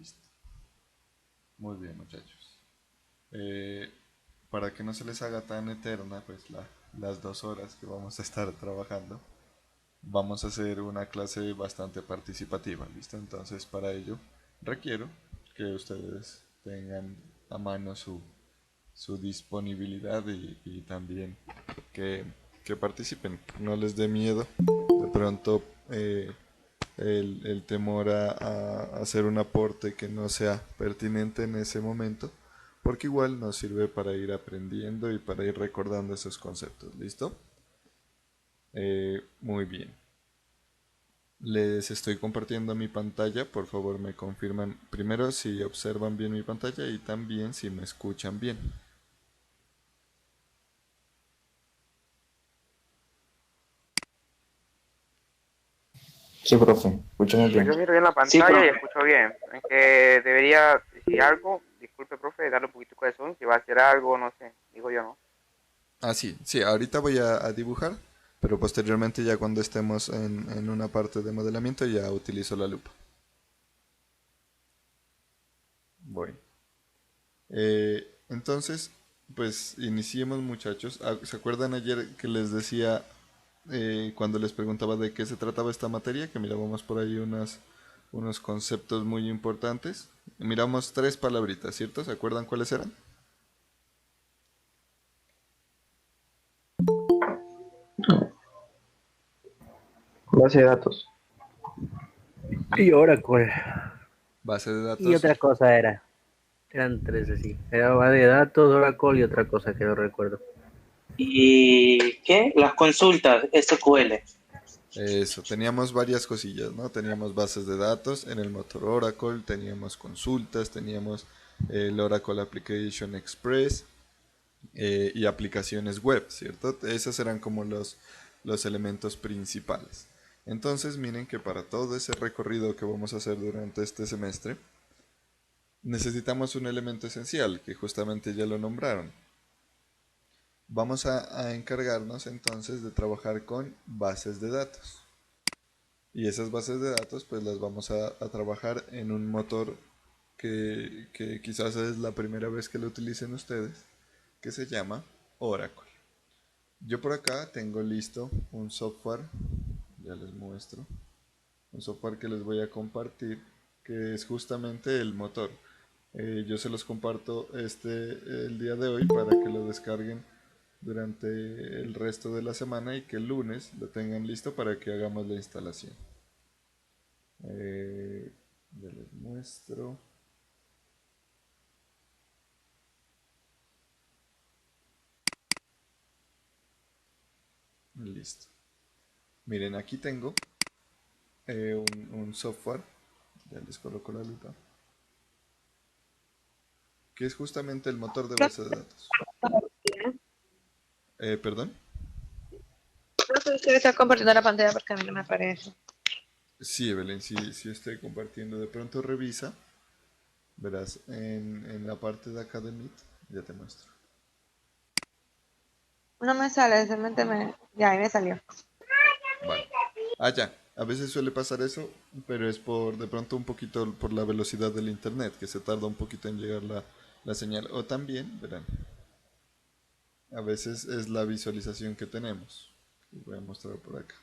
Listo. Muy bien, muchachos. Eh, para que no se les haga tan eterna, pues las 2 horas que vamos a estar trabajando, vamos a hacer una clase bastante participativa, ¿listo? Entonces, para ello, requiero que ustedes tengan a mano su disponibilidad y también que, que participen. No les dé miedo de pronto el temor a hacer un aporte que no sea pertinente en ese momento, porque igual nos sirve para ir aprendiendo y para ir recordando esos conceptos. ¿Listo? Muy bien. Les estoy compartiendo mi pantalla, por favor me confirman primero si observan bien mi pantalla y también si me escuchan bien. Sí, profe, escuchamos Pues bien. yo miro bien la Sí, pantalla y profe. escucho bien. Aunque debería decir algo, disculpe, profe, darle un poquito de corazón, si va a hacer algo, no sé, digo yo no. Ah, sí, sí, ahorita voy a dibujar, pero posteriormente ya cuando estemos en una parte de modelamiento ya utilizo la lupa. Bueno, entonces, pues iniciemos muchachos. Ah, ¿se acuerdan ayer que les decía cuando les preguntaba de qué se trataba esta materia? Que mirábamos por ahí unos conceptos muy importantes. Miramos tres palabritas, ¿cierto? ¿Se acuerdan cuáles eran? Base de datos. Y Oracle. Base de Y datos. otra cosa era. Eran tres así. Era base de datos, Oracle y otra cosa que no recuerdo. ¿Y qué? Las consultas SQL. Eso, teníamos varias cosillas, ¿no? Teníamos bases de datos en el motor Oracle, teníamos consultas, teníamos el Oracle Application Express y aplicaciones web, ¿cierto? Esos eran como los elementos principales. Entonces, miren que para todo ese recorrido que vamos a hacer durante este semestre, necesitamos un elemento esencial, que justamente ya lo nombraron. Vamos a encargarnos entonces de trabajar con bases de datos. Y esas bases de datos pues las vamos a trabajar en un motor que quizás es la primera vez que lo utilicen ustedes, que se llama Oracle. Yo por acá tengo listo un software, ya les muestro, un software que les voy a compartir, que es justamente el motor. Yo se los comparto el día de hoy para que lo descarguen durante el resto de la semana y que el lunes lo tengan listo para que hagamos la instalación. Ya les muestro. Listo. Miren, aquí tengo un software, ya les coloco la lupa, que es justamente el motor de base de datos. ¿Perdón? No sé si está compartiendo la pantalla porque a mí no me aparece. Sí, Evelyn, sí estoy compartiendo. De pronto revisa, verás en la parte de acá de Meet, ya te muestro. No me sale, simplemente me... Ya, ahí me salió. Vale. Ah, ya. A veces suele pasar eso, pero es por de pronto un poquito por la velocidad del internet, que se tarda un poquito en llegar la señal. O también, verán, a veces es la visualización que tenemos. Les voy a mostrar por acá.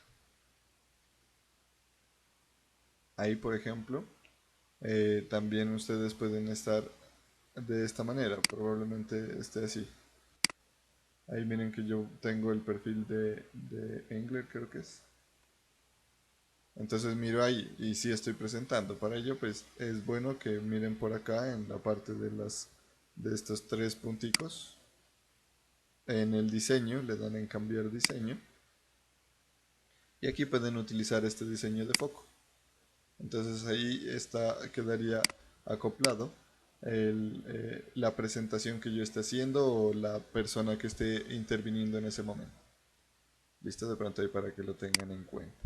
Ahí, por ejemplo, también ustedes pueden estar de esta manera. Probablemente esté así. Ahí miren que yo tengo el perfil de Engler, creo que es. Entonces miro ahí y sí estoy presentando. Para ello, pues es bueno que miren por acá en la parte de estos tres punticos. En el diseño, le dan en cambiar diseño. Y aquí pueden utilizar este diseño de foco. Entonces ahí quedaría acoplado la presentación que yo esté haciendo o la persona que esté interviniendo en ese momento. Listo, de pronto ahí para que lo tengan en cuenta.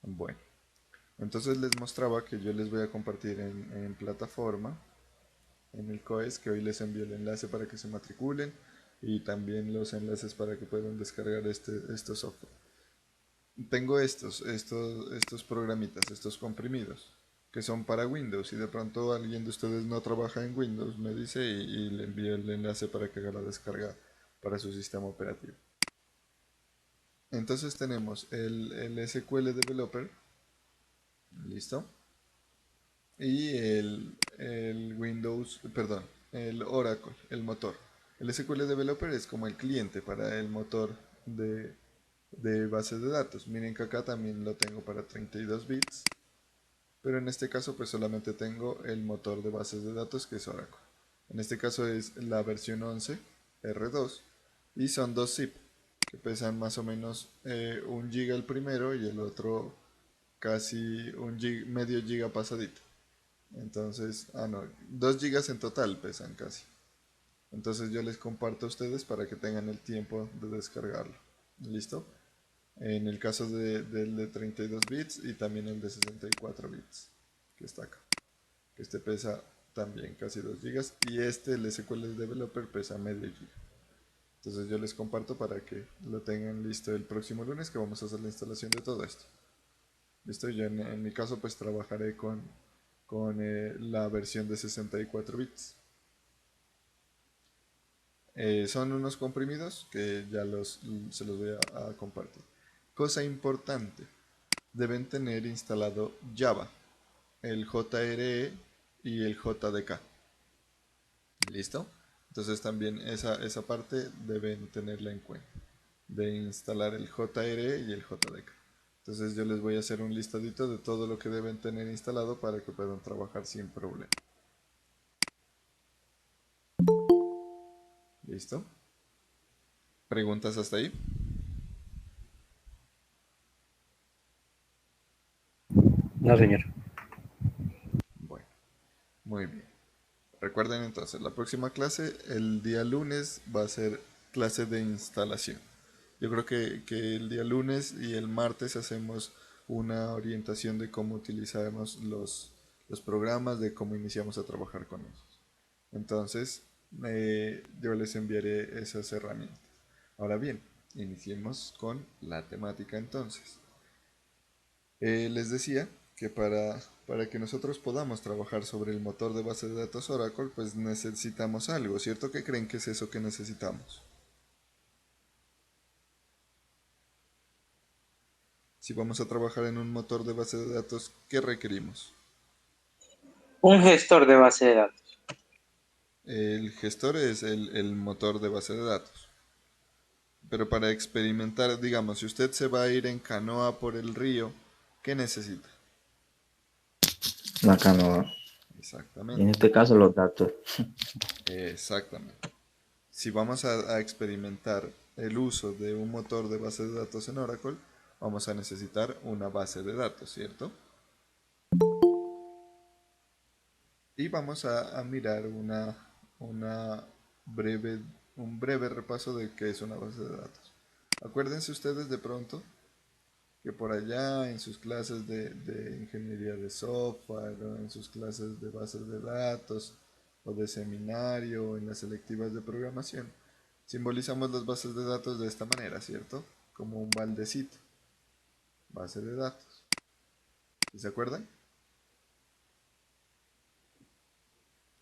Bueno, entonces les mostraba que yo les voy a compartir en plataforma, en el COES, que hoy les envío el enlace para que se matriculen y también los enlaces para que puedan descargar este software. tengo estos programitas, estos comprimidos, que son para Windows. Y de pronto alguien de ustedes no trabaja en Windows, me dice y le envío el enlace para que haga la descarga para su sistema operativo. Entonces tenemos el SQL Developer, listo, y el Windows, perdón, el Oracle, el motor. El SQL Developer es como el cliente para el motor de bases de datos. Miren que acá también lo tengo para 32 bits, pero en este caso pues solamente tengo el motor de bases de datos, que es Oracle. En este caso es la versión 11 R2 y son dos zip que pesan más o menos 1 giga el primero y el otro casi medio giga pasadito. Entonces, no, 2 gigas en total pesan casi. Entonces yo les comparto a ustedes para que tengan el tiempo de descargarlo. ¿Listo? En el caso del de 32 bits y también el de 64 bits, que está acá. Que este pesa también casi 2 gigas y este, el SQL Developer, pesa medio giga. Entonces yo les comparto para que lo tengan listo el próximo lunes, que vamos a hacer la instalación de todo esto. ¿Listo? Yo en mi caso pues trabajaré con la versión de 64 bits. Son unos comprimidos que ya se los voy a compartir. Cosa importante, deben tener instalado Java, el JRE y el JDK. ¿Listo? Entonces también esa parte deben tenerla en cuenta, de instalar el JRE y el JDK. Entonces yo les voy a hacer un listadito de todo lo que deben tener instalado para que puedan trabajar sin problema. ¿Listo? ¿Preguntas hasta ahí? No, señor. Bueno, muy bien. Recuerden entonces, la próxima clase, el día lunes, va a ser clase de instalación. Yo creo que el día lunes y el martes hacemos una orientación de cómo utilizamos los programas, de cómo iniciamos a trabajar con ellos. Entonces, yo les enviaré esas herramientas. Ahora bien, iniciemos con la temática entonces. Les decía que para que nosotros podamos trabajar sobre el motor de base de datos Oracle, pues necesitamos algo, ¿cierto? ¿Qué creen que es eso que necesitamos? Si vamos a trabajar en un motor de base de datos, ¿qué requerimos? Un gestor de base de datos. El gestor es el motor de base de datos. Pero para experimentar, digamos, si usted se va a ir en canoa por el río, ¿qué necesita? La canoa. Y en Exactamente. este caso los datos. Exactamente. Si vamos a experimentar el uso de un motor de base de datos en Oracle, vamos a necesitar una base de datos, ¿cierto? Y vamos a mirar un breve repaso de qué es una base de datos. Acuérdense ustedes de pronto que por allá en sus clases de ingeniería de software o en sus clases de bases de datos o de seminario o en las selectivas de programación, simbolizamos las bases de datos de esta manera, ¿cierto? Como un baldecito, base de datos. ¿Sí se acuerdan?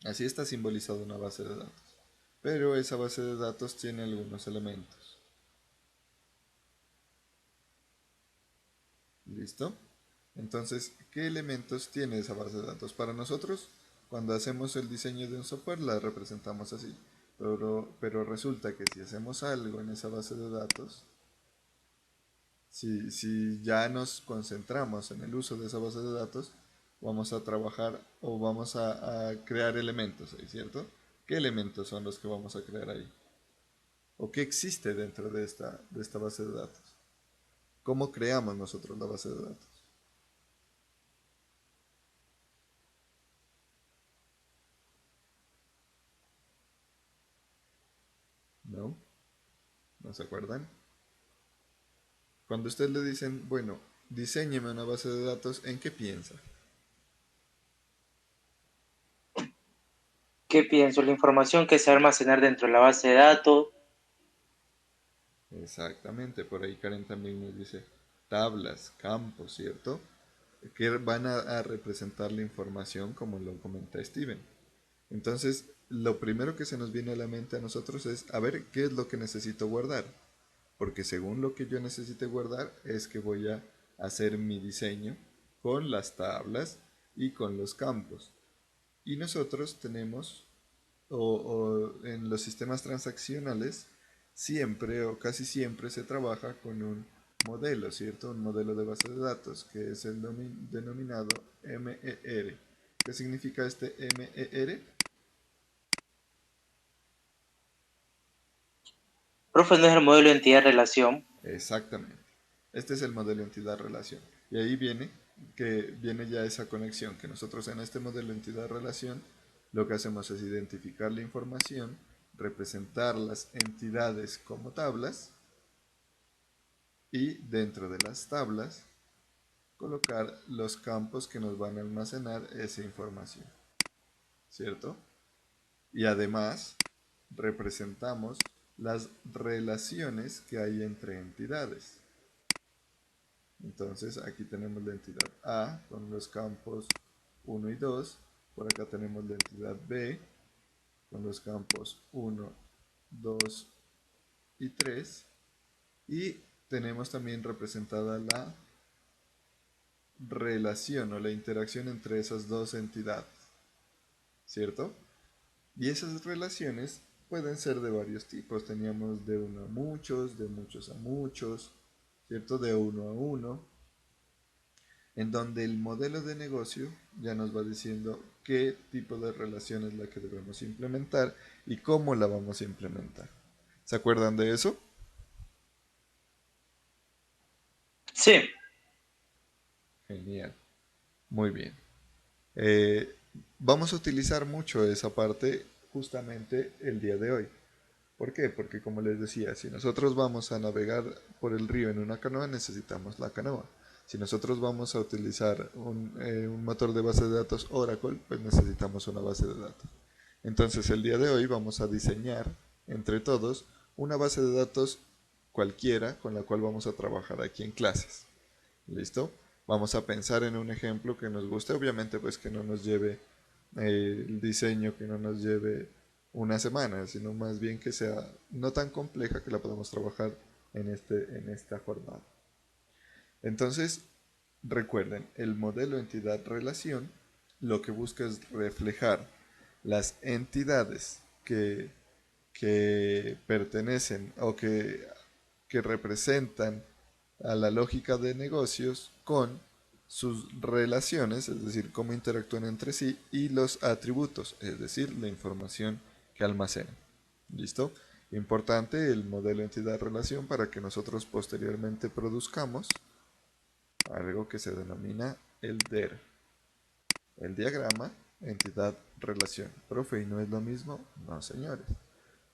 Así está simbolizada una base de datos. Pero esa base de datos tiene algunos elementos. ¿Listo? Entonces, ¿qué elementos tiene esa base de datos? Para nosotros, cuando hacemos el diseño de un software, la representamos así. Pero resulta que si hacemos algo en esa base de datos, si ya nos concentramos en el uso de esa base de datos, vamos a trabajar o vamos a crear elementos ahí, ¿cierto? ¿Qué elementos son los que vamos a crear ahí? ¿O qué existe dentro de esta base de datos? ¿Cómo creamos nosotros la base de datos? ¿No? ¿No se acuerdan? Cuando a usted le dicen, bueno, diséñeme una base de datos, ¿en qué piensa? ¿Qué pienso? La información que se va a almacenar dentro de la base de datos. Exactamente, por ahí Karen también nos dice tablas, campos, ¿cierto? Que van a representar la información como lo comenta Steven. Entonces, lo primero que se nos viene a la mente a nosotros es, a ver, ¿qué es lo que necesito guardar? Porque según lo que yo necesite guardar es que voy a hacer mi diseño con las tablas y con los campos. Y nosotros tenemos, o en los sistemas transaccionales, siempre o casi siempre se trabaja con un modelo, ¿cierto? Un modelo de base de datos, que es el denominado MER. ¿Qué significa este MER? Profe, ¿no es el modelo de entidad-relación? Exactamente. Este es el modelo entidad-relación. Y ahí viene que viene ya esa conexión, que nosotros en este modelo entidad-relación lo que hacemos es identificar la información, representar las entidades como tablas y dentro de las tablas colocar los campos que nos van a almacenar esa información, ¿cierto? Y además representamos las relaciones que hay entre entidades. Entonces aquí tenemos la entidad A con los campos 1 y 2, por acá tenemos la entidad B con los campos 1, 2 y 3, y tenemos también representada la relación o la interacción entre esas dos entidades, ¿cierto? Y esas relaciones pueden ser de varios tipos. Teníamos de uno a muchos, de muchos a muchos, ¿cierto? De uno a uno, en donde el modelo de negocio ya nos va diciendo qué tipo de relación es la que debemos implementar y cómo la vamos a implementar. ¿Se acuerdan de eso? Sí. Genial. Muy bien. Vamos a utilizar mucho esa parte justamente el día de hoy. ¿Por qué? Porque como les decía, si nosotros vamos a navegar por el río en una canoa, necesitamos la canoa. Si nosotros vamos a utilizar un motor de base de datos Oracle, pues necesitamos una base de datos. Entonces el día de hoy vamos a diseñar entre todos una base de datos cualquiera con la cual vamos a trabajar aquí en clases. ¿Listo? Vamos a pensar en un ejemplo que nos guste, obviamente pues que no nos lleve el diseño, que no nos lleve una semana, sino más bien que sea no tan compleja, que la podamos trabajar en esta jornada. Entonces, recuerden, el modelo entidad-relación lo que busca es reflejar las entidades que pertenecen o que representan a la lógica de negocios con sus relaciones, es decir, cómo interactúan entre sí, y los atributos, es decir, la información que almacenan. ¿Listo? Importante el modelo entidad-relación para que nosotros posteriormente produzcamos algo que se denomina el DER. El diagrama entidad-relación. Profe, ¿y no es lo mismo? No, señores.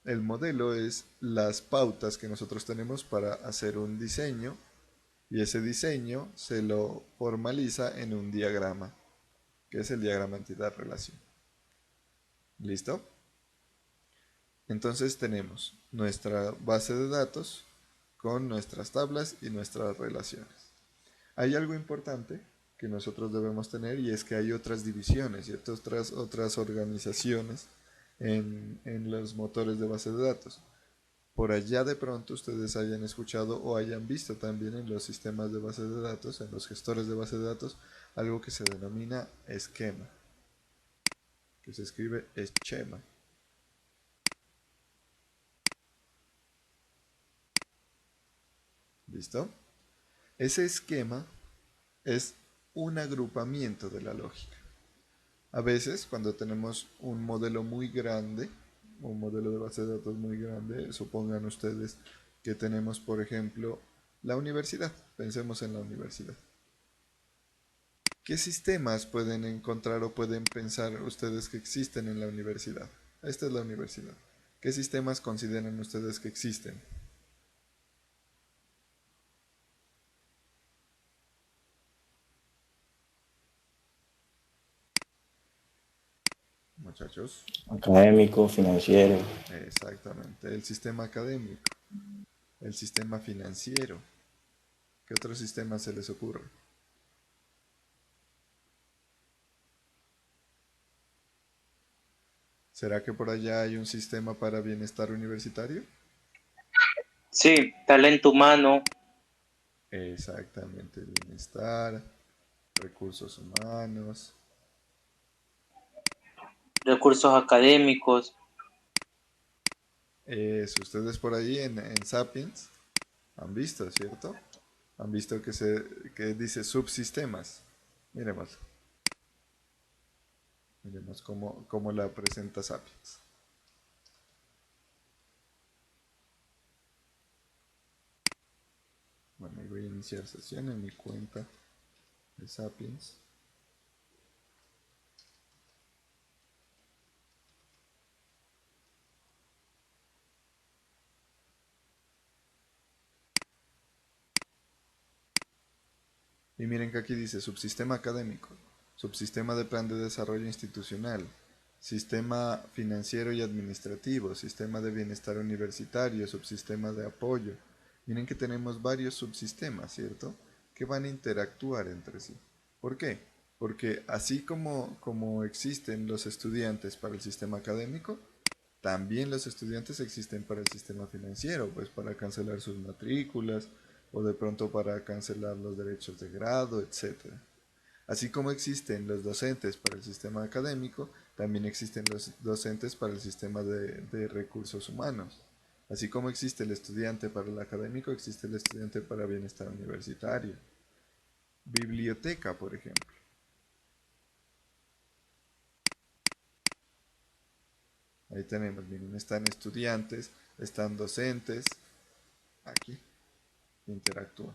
El modelo es las pautas que nosotros tenemos para hacer un diseño, y ese diseño se lo formaliza en un diagrama, que es el diagrama entidad-relación. ¿Listo? Entonces tenemos nuestra base de datos con nuestras tablas y nuestras relaciones. Hay algo importante que nosotros debemos tener, y es que hay otras divisiones y otras organizaciones en los motores de base de datos. Por allá de pronto ustedes hayan escuchado o hayan visto también en los sistemas de base de datos, en los gestores de base de datos, algo que se denomina esquema, que se escribe esquema. ¿Listo? Ese esquema es un agrupamiento de la lógica. A veces, cuando tenemos un modelo muy grande, un modelo de base de datos muy grande, supongan ustedes que tenemos, por ejemplo, la universidad. Pensemos en la universidad. ¿Qué sistemas pueden encontrar o pueden pensar ustedes que existen en la universidad? Esta es la universidad. ¿Qué sistemas consideran ustedes que existen? Muchachos. Académico, financiero. Exactamente. El sistema académico, el sistema financiero. ¿Qué otro sistema se les ocurre? ¿Será que por allá hay un sistema para bienestar universitario? Sí, talento humano, Exactamente, bienestar, recursos humanos. recursos académicos. Eso, ustedes por ahí en Sapiens han visto, ¿cierto? Han visto que dice subsistemas. Miremos, miremos cómo la presenta Sapiens. Bueno, y voy a iniciar sesión en mi cuenta de Sapiens. Y miren que aquí dice subsistema académico, subsistema de plan de desarrollo institucional, sistema financiero y administrativo, sistema de bienestar universitario, subsistema de apoyo. Miren que tenemos varios subsistemas, ¿cierto? Que van a interactuar entre sí. ¿Por qué? Porque así como existen los estudiantes para el sistema académico, también los estudiantes existen para el sistema financiero, pues para cancelar sus matrículas o de pronto para cancelar los derechos de grado, etc. Así como existen los docentes para el sistema académico, también existen los docentes para el sistema de recursos humanos. Así como existe el estudiante para el académico, existe el estudiante para bienestar universitario. Biblioteca, por ejemplo. Ahí tenemos, miren, están estudiantes, están docentes, aquí, interactúan.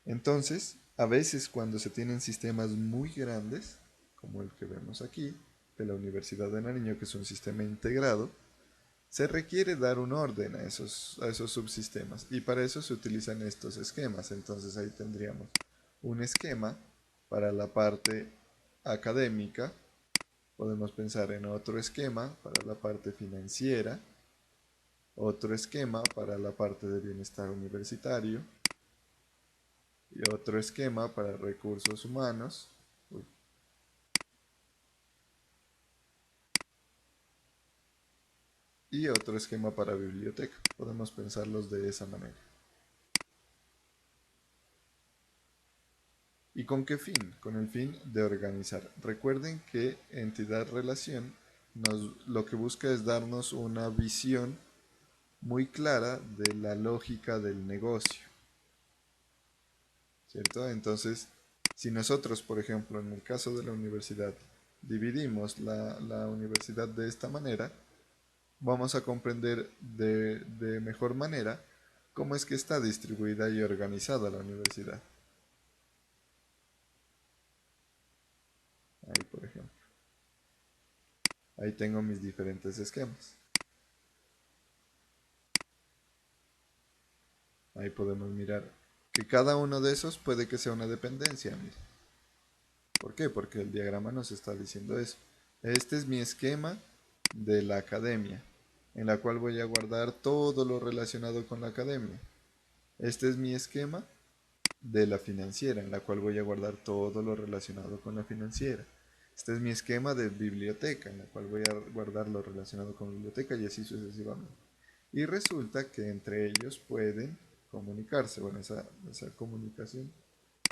Entonces, a veces cuando se tienen sistemas muy grandes, como el que vemos aquí, de la Universidad de Nariño, que es un sistema integrado, se requiere dar un orden a esos subsistemas y para eso se utilizan estos esquemas. Entonces ahí tendríamos un esquema para la parte académica, podemos pensar en otro esquema para la parte financiera, otro esquema para la parte de bienestar universitario y otro esquema para recursos humanos. Y otro esquema para biblioteca. Podemos pensarlos de esa manera. ¿Y con qué fin? Con el fin de organizar. Recuerden que entidad-relación lo que busca es darnos una visión muy clara de la lógica del negocio. ¿Cierto? Entonces, si nosotros, por ejemplo, en el caso de la universidad, dividimos la universidad de esta manera, vamos a comprender de mejor manera cómo es que está distribuida y organizada la universidad. Ahí, por ejemplo. Ahí tengo mis diferentes esquemas. Ahí podemos mirar que cada uno de esos puede que sea una dependencia. Mire. ¿Por qué? Porque el diagrama nos está diciendo eso. Este es mi esquema de la academia, en la cual voy a guardar todo lo relacionado con la academia. Este es mi esquema de la financiera, en la cual voy a guardar todo lo relacionado con la financiera. Este es mi esquema de biblioteca, en la cual voy a guardar lo relacionado con biblioteca y así sucesivamente. Y resulta que entre ellos pueden comunicarse. Bueno, esa comunicación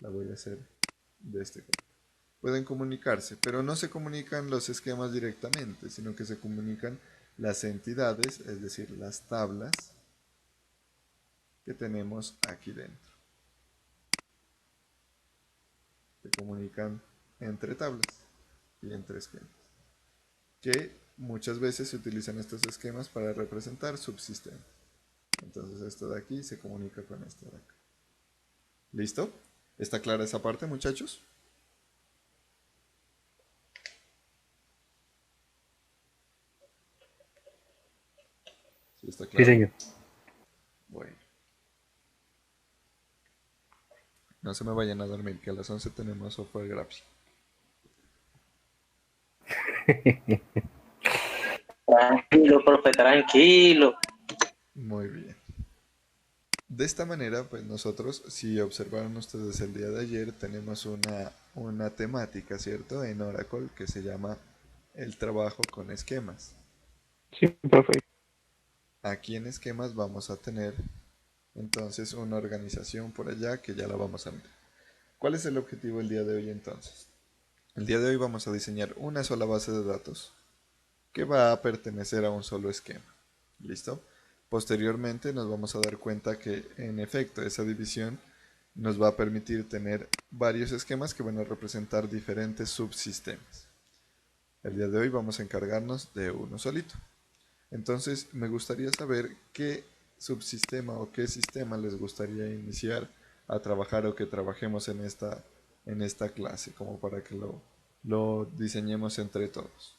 la voy a hacer de este color. Pueden comunicarse, pero no se comunican los esquemas directamente, sino que se comunican las entidades, es decir, las tablas que tenemos aquí dentro. Se comunican entre tablas y entre esquemas, que muchas veces se utilizan estos esquemas para representar subsistemas. Entonces esto de aquí se comunica con esto de acá. ¿Listo? ¿Está clara esa parte, muchachos? ¿Sí está claro? Sí, señor. Bueno. No se me vayan a dormir, que a las 11 tenemos software gráfico. Tranquilo, profe, tranquilo. Muy bien. De esta manera, pues nosotros, si observaron ustedes el día de ayer, tenemos una temática, ¿cierto? En Oracle que se llama el trabajo con esquemas. Sí, profe. Aquí en esquemas vamos a tener entonces una organización por allá que ya la vamos a ver. ¿Cuál es el objetivo el día de hoy entonces? El día de hoy vamos a diseñar una sola base de datos que va a pertenecer a un solo esquema. ¿Listo? Posteriormente nos vamos a dar cuenta que en efecto esa división nos va a permitir tener varios esquemas que van a representar diferentes subsistemas. El día de hoy vamos a encargarnos de uno solito. Entonces me gustaría saber qué subsistema o qué sistema les gustaría iniciar a trabajar o que trabajemos en esta clase, como para que lo diseñemos entre todos.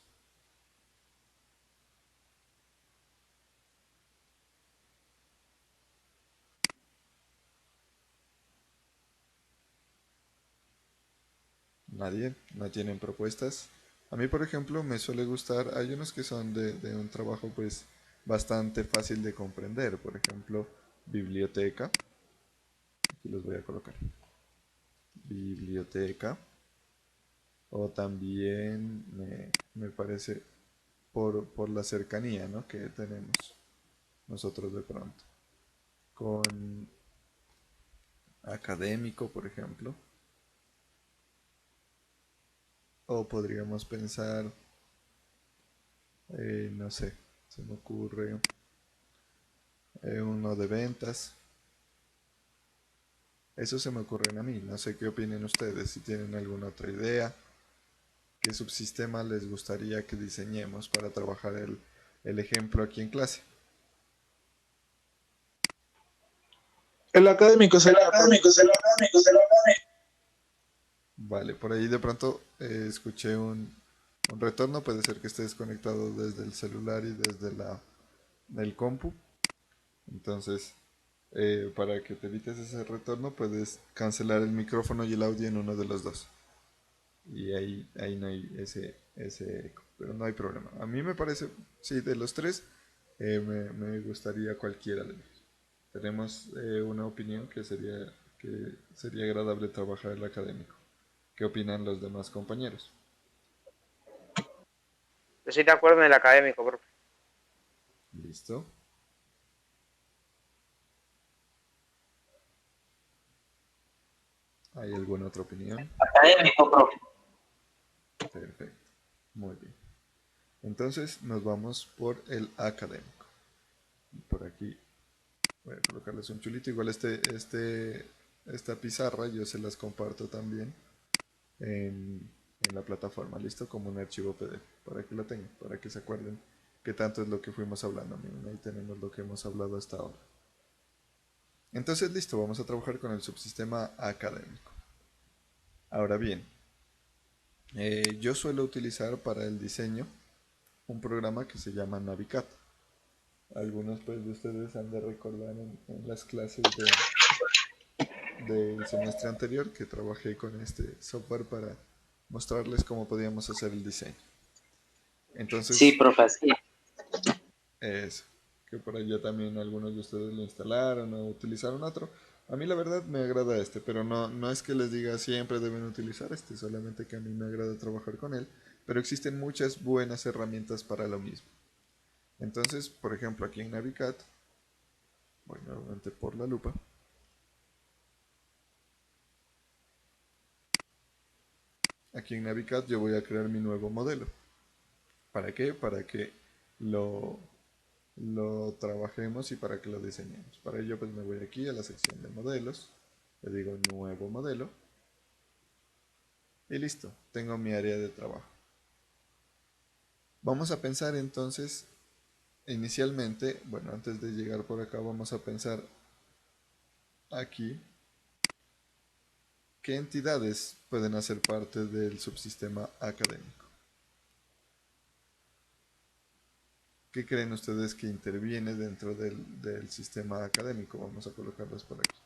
¿Nadie? ¿No tienen propuestas? A mí, por ejemplo, me suele gustar, hay unos que son de un trabajo pues bastante fácil de comprender, por ejemplo, biblioteca, aquí los voy a colocar, biblioteca, o también me parece por la cercanía, ¿no?, que tenemos nosotros de pronto, con académico, por ejemplo, o podríamos pensar, no sé, se me ocurre uno de ventas. Eso se me ocurre a mí, no sé qué opinen ustedes, si tienen alguna otra idea, qué subsistema les gustaría que diseñemos para trabajar el ejemplo aquí en clase. El académico sería, profe. Vale, por ahí de pronto escuché un retorno, puede ser que esté desconectado desde el celular y desde el compu. Entonces, para que te evites ese retorno, puedes cancelar el micrófono y el audio en uno de los dos. Y ahí no hay ese eco, pero no hay problema. A mí me parece, sí, de los tres, me gustaría cualquiera de ellos. Tenemos una opinión que sería agradable trabajar el académico. ¿Qué opinan los demás compañeros? Yo estoy de acuerdo en el académico, profe. ¿Listo? ¿Hay alguna otra opinión? Académico, profe. Perfecto. Muy bien. Entonces nos vamos por el académico. Por aquí voy a colocarles un chulito. Igual esta pizarra yo se las comparto también en la plataforma. ¿Listo? Como un archivo PDF. Para que lo tengan. Para que se acuerden qué tanto es lo que fuimos hablando. Miren, ahí tenemos lo que hemos hablado hasta ahora. Entonces, listo. Vamos a trabajar con el subsistema académico. Ahora bien, yo suelo utilizar para el diseño un programa que se llama Navicat. Algunos pues de ustedes han de recordar en las clases del semestre anterior que trabajé con este software para mostrarles cómo podíamos hacer el diseño. Entonces, Sí, profe, sí. eso, que por allá también algunos de ustedes lo instalaron o utilizaron otro. A mí la verdad me agrada este, pero no es que les diga siempre deben utilizar este, solamente que a mí me agrada trabajar con él, pero existen muchas buenas herramientas para lo mismo. Entonces, por ejemplo, aquí en Navicat, voy nuevamente por la lupa. Aquí en Navicat yo voy a crear mi nuevo modelo. ¿Para qué? Para que lo trabajemos y para que lo diseñemos. Para ello pues me voy aquí a la sección de modelos, le digo nuevo modelo y listo, tengo mi área de trabajo. Vamos a pensar entonces, inicialmente, bueno, antes de llegar por acá vamos a pensar aquí qué entidades pueden hacer parte del subsistema académico. ¿Qué creen ustedes que interviene dentro del sistema académico? Vamos a colocarlos por aquí.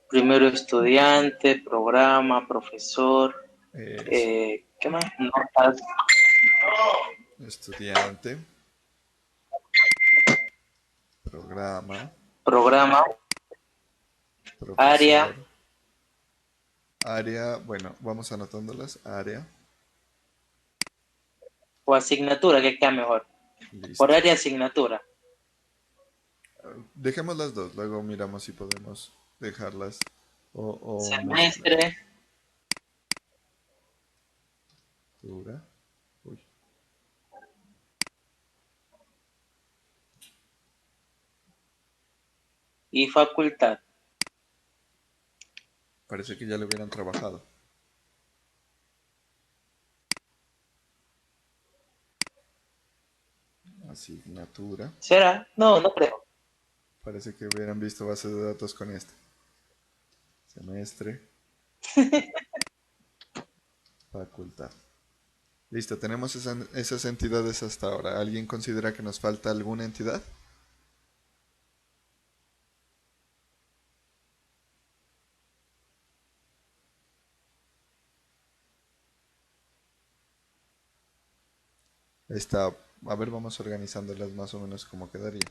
Primero estudiante, programa, profesor. Eso. ¿Qué más? Notas. Estudiante, programa, programa, área profesor, área, bueno, vamos anotándolas, área, o asignatura, que queda mejor. Por listo. área asignatura. Dejemos las dos, luego miramos si podemos dejarlas o mezclar. Semestre, Dura. Uy, y facultad. parece que ya lo hubieran trabajado. Asignatura. ¿Será? No, no creo. Parece que hubieran visto bases de datos con este. Semestre. Facultad. Listo, tenemos esas entidades hasta ahora. ¿Alguien considera que nos falta alguna entidad? Está, a ver, vamos organizándolas más o menos como quedaría.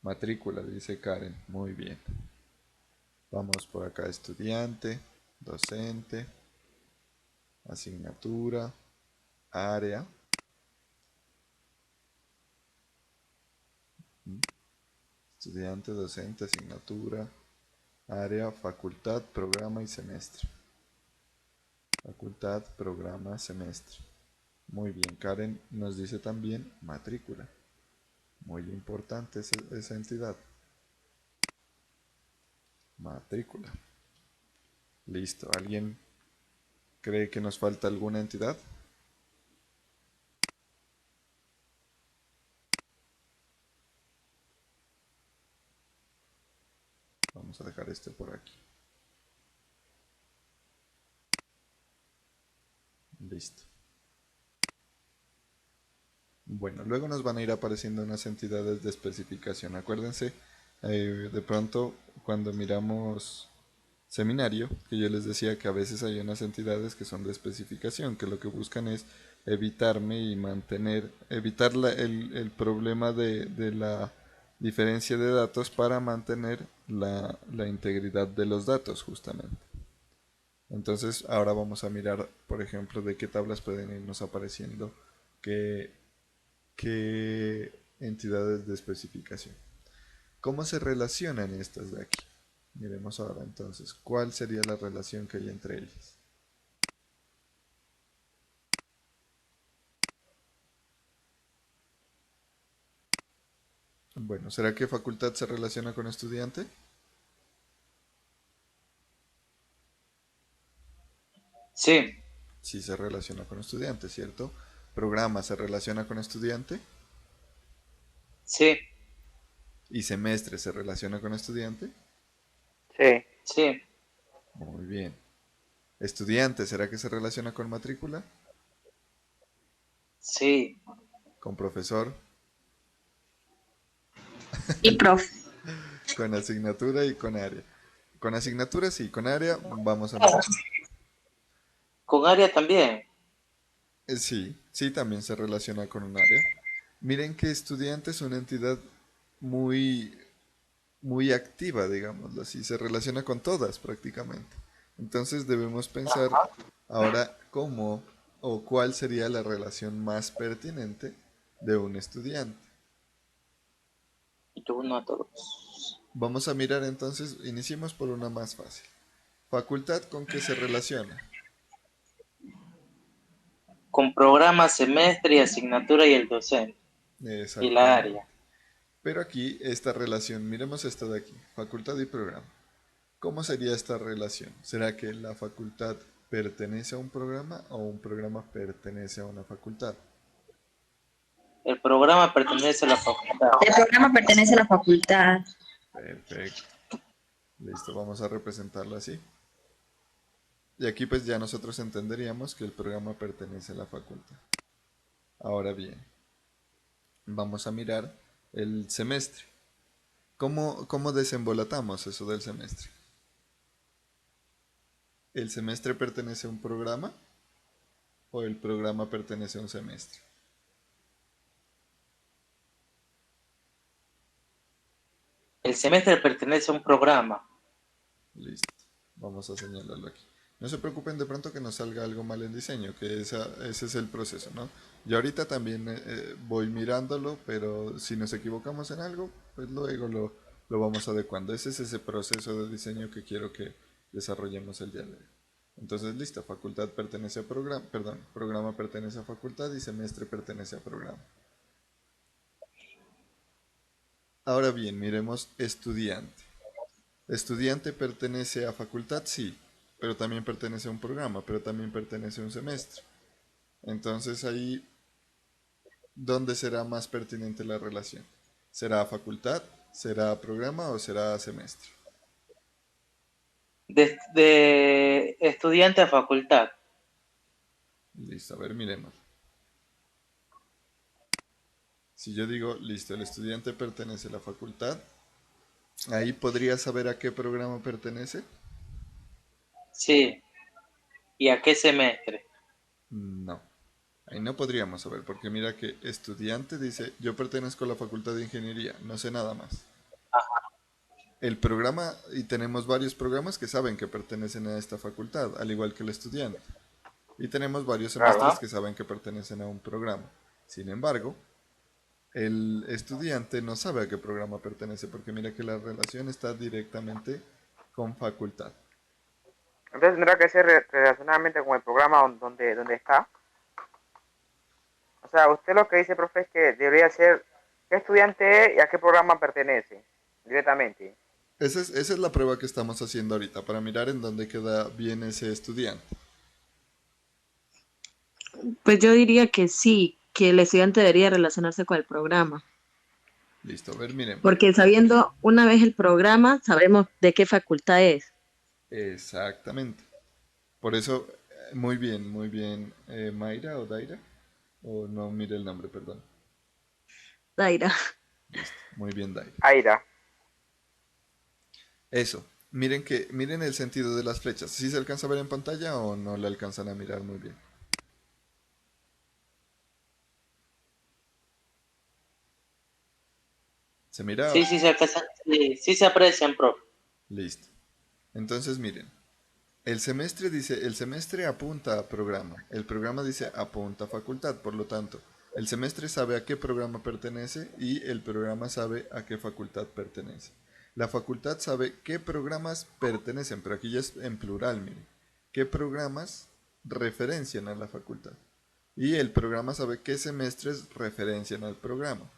Matrícula, dice Karen. Muy bien. Vamos por acá, estudiante, docente, asignatura, área. Estudiante, docente, asignatura, área, facultad, programa y semestre. Facultad, programa, semestre. Muy bien, Karen nos dice también matrícula. Muy importante esa entidad. Matrícula. Listo. ¿Alguien cree que nos falta alguna entidad? Vamos a dejar este por aquí. Listo. Bueno, luego nos van a ir apareciendo unas entidades de especificación. Acuérdense, de pronto, cuando miramos seminario, que yo les decía que a veces hay unas entidades que son de especificación, que lo que buscan es evitarme y mantener, evitar el problema de la diferencia de datos para mantener la integridad de los datos, justamente. Entonces, ahora vamos a mirar, por ejemplo, de qué tablas pueden irnos apareciendo qué, qué entidades de especificación. ¿Cómo se relacionan estas de aquí? Miremos ahora entonces, ¿cuál sería la relación que hay entre ellas? Bueno, ¿será que facultad se relaciona con estudiante? Sí, Sí se relaciona con estudiante, ¿cierto? Programa se relaciona con estudiante sí, y semestre se relaciona con estudiante. Sí. sí, Muy bien. Estudiante, ¿será que se relaciona con matrícula? sí. Con profesor, Y profe. con asignatura y con área. Con asignatura sí, con área vamos a mirar. Con área también. Sí, sí, también se relaciona con un área. Miren que estudiante es una entidad muy, muy activa, digámoslo así, se relaciona con todas prácticamente. Entonces debemos pensar ahora cómo o cuál sería la relación más pertinente de un estudiante. Y tú uno a todos. Vamos a mirar entonces, iniciemos por una más fácil. Facultad con qué se relaciona. Con programa, semestre y asignatura y el docente. Y la Exactamente. área. Pero aquí esta relación, miremos esta de aquí, facultad y programa. ¿Cómo sería esta relación? ¿Será que la facultad pertenece a un programa o un programa pertenece a una facultad? El programa pertenece a la facultad. El programa pertenece a la facultad. Perfecto. Listo, vamos a representarlo así. Y aquí pues ya nosotros entenderíamos que el programa pertenece a la facultad. Ahora bien, vamos a mirar el semestre. ¿Cómo desembolatamos eso del semestre? ¿El semestre pertenece a un programa o el programa pertenece a un semestre? El semestre pertenece a un programa. Listo. Vamos a señalarlo aquí. No se preocupen de pronto que nos salga algo mal en diseño, que ese es el proceso, ¿no? Yo ahorita también voy mirándolo, pero si nos equivocamos en algo, pues luego lo vamos adecuando. Ese es ese proceso de diseño que quiero que desarrollemos el día de hoy. Entonces, listo, facultad pertenece a programa, perdón, programa pertenece a facultad y semestre pertenece a programa. Ahora bien, miremos estudiante. Estudiante pertenece a facultad, sí, pero también pertenece a un programa, pero también pertenece a un semestre. Entonces ahí, ¿dónde será más pertinente la relación? ¿Será a facultad, será a programa o será a semestre? De estudiante a facultad. Listo, a ver, miremos. Si yo digo, listo, el estudiante pertenece a la facultad, ahí podría saber a qué programa pertenece. Sí. ¿Y a qué semestre? No, ahí no podríamos saber, porque mira que estudiante dice, yo pertenezco a la facultad de ingeniería, no sé nada más. El programa, y tenemos varios programas que saben que pertenecen a esta facultad, al igual que el estudiante. Y tenemos varios semestres Ajá. que saben que pertenecen a un programa. Sin embargo, el estudiante no sabe a qué programa pertenece, porque mira que la relación está directamente con facultad. Entonces tendrá que ser relacionadamente con el programa donde está. O sea, usted lo que dice, profe, es que debería ser qué estudiante es y a qué programa pertenece, directamente. Esa es la prueba que estamos haciendo ahorita, para mirar en dónde queda bien ese estudiante. Pues yo diría que sí, que el estudiante debería relacionarse con el programa, Listo, a ver, miremos. porque sabiendo una vez el programa, sabremos de qué facultad es. Exactamente. Por eso, muy bien, Mayra o Daira, o no mire el nombre, perdón. Daira. Listo, muy bien, Daira. Aira. Eso, miren el sentido de las flechas. ¿Sí se alcanza a ver en pantalla o no le alcanzan a mirar muy bien? ¿Se mira? Sí, sí se alcanza, sí, sí se aprecian, profe. Listo. Entonces miren, el semestre dice, el semestre apunta a programa, el programa dice apunta a facultad, por lo tanto, el semestre sabe a qué programa pertenece y el programa sabe a qué facultad pertenece. La facultad sabe qué programas pertenecen, pero aquí ya es en plural, miren, qué programas referencian a la facultad. Y el programa sabe qué semestres referencian al programa.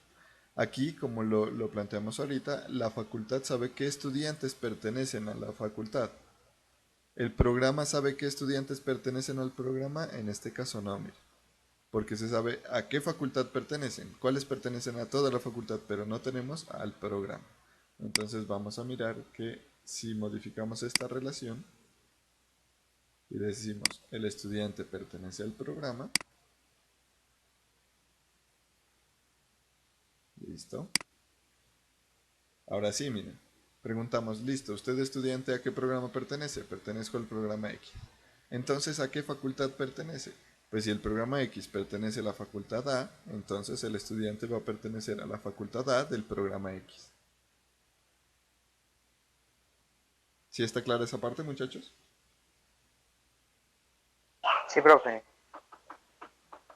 Aquí, como lo planteamos ahorita, la facultad sabe qué estudiantes pertenecen a la facultad. ¿El programa sabe qué estudiantes pertenecen al programa? En este caso no, mire. Porque se sabe a qué facultad pertenecen. Cuáles pertenecen a toda la facultad, pero no tenemos al programa. Entonces vamos a mirar que si modificamos esta relación y decimos el estudiante pertenece al programa. Listo. Ahora sí, miren. Preguntamos, listo, ¿usted estudiante a qué programa pertenece? Pertenezco al programa X. Entonces, ¿a qué facultad pertenece? Pues si el programa X pertenece a la facultad A, entonces el estudiante va a pertenecer a la facultad A del programa X. ¿Sí está clara esa parte, muchachos? Sí, profe.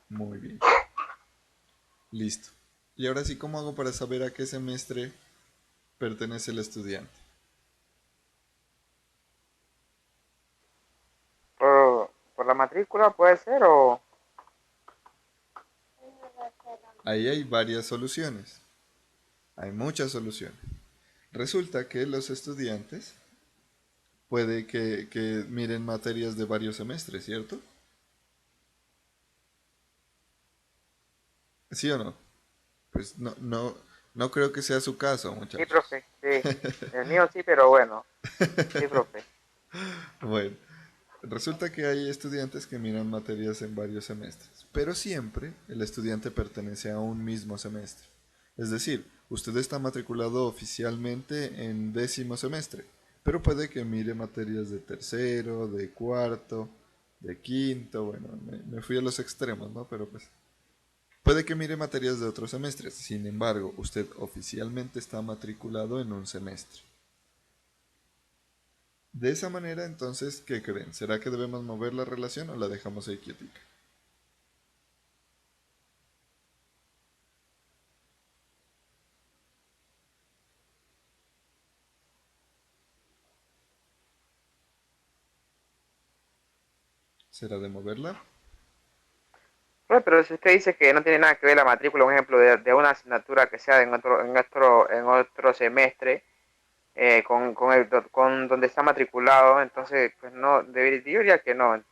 Muy bien. Listo. Y ahora sí, ¿cómo hago para saber a qué semestre pertenece el estudiante? Por la matrícula puede ser o... Ahí hay varias soluciones. Hay muchas soluciones. Resulta que los estudiantes puede que miren materias de varios semestres, ¿cierto? ¿Sí o no? Pues no creo que sea su caso, Sí, muchachos. profe, sí. El mío sí, pero bueno. Sí, profe. Bueno, resulta que hay estudiantes que miran materias en varios semestres, pero siempre el estudiante pertenece a un mismo semestre. Es decir, usted está matriculado oficialmente en 10º semestre, pero puede que mire materias de tercero, de cuarto, de quinto, bueno, me fui a los extremos, ¿no? Pero pues Puede que mire materias de otros semestres, sin embargo, usted oficialmente está matriculado en un semestre. De esa manera, entonces, ¿qué creen? ¿Será que debemos mover la relación o la dejamos ahí quietica? ¿Será de moverla? Pero si usted dice que no tiene nada que ver la matrícula, un ejemplo de una asignatura que sea en otro semestre, con donde está matriculado, entonces, pues no, yo diría que no.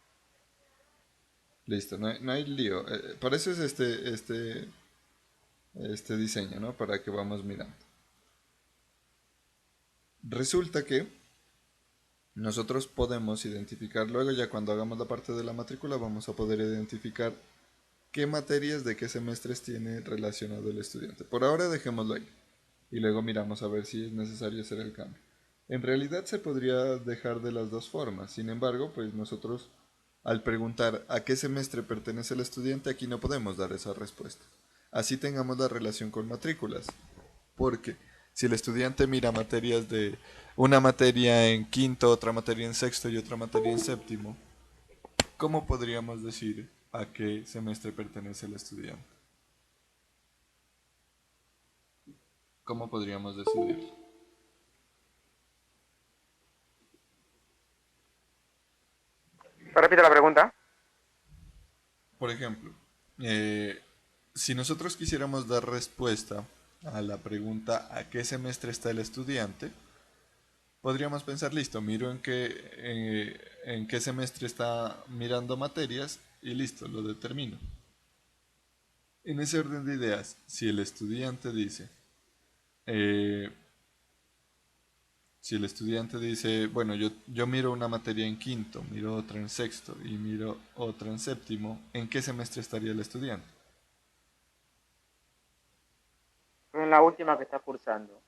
Listo, no hay lío. Por eso es este diseño, ¿no? Para que vamos mirando. Resulta que nosotros podemos identificar, luego ya cuando hagamos la parte de la matrícula, vamos a poder identificar qué materias de qué semestres tiene relacionado el estudiante. Por ahora dejémoslo ahí. Y luego miramos a ver si es necesario hacer el cambio. En realidad se podría dejar de las dos formas. Sin embargo, pues nosotros al preguntar a qué semestre pertenece el estudiante, aquí no podemos dar esa respuesta. Así tengamos la relación con matrículas. Porque si el estudiante mira materias de una materia en quinto, otra materia en sexto y otra materia en séptimo, ¿cómo podríamos decir a qué semestre pertenece el estudiante? ¿Cómo podríamos decidirlo? Repite la pregunta. Por ejemplo, si nosotros quisiéramos dar respuesta a la pregunta ¿a qué semestre está el estudiante? Podríamos pensar, listo, miro en qué semestre está mirando materias y listo, lo determino. En ese orden de ideas, si el estudiante dice, bueno, yo miro una materia en quinto, miro otra en sexto y miro otra en séptimo, ¿en qué semestre estaría el estudiante? En la última que está cursando.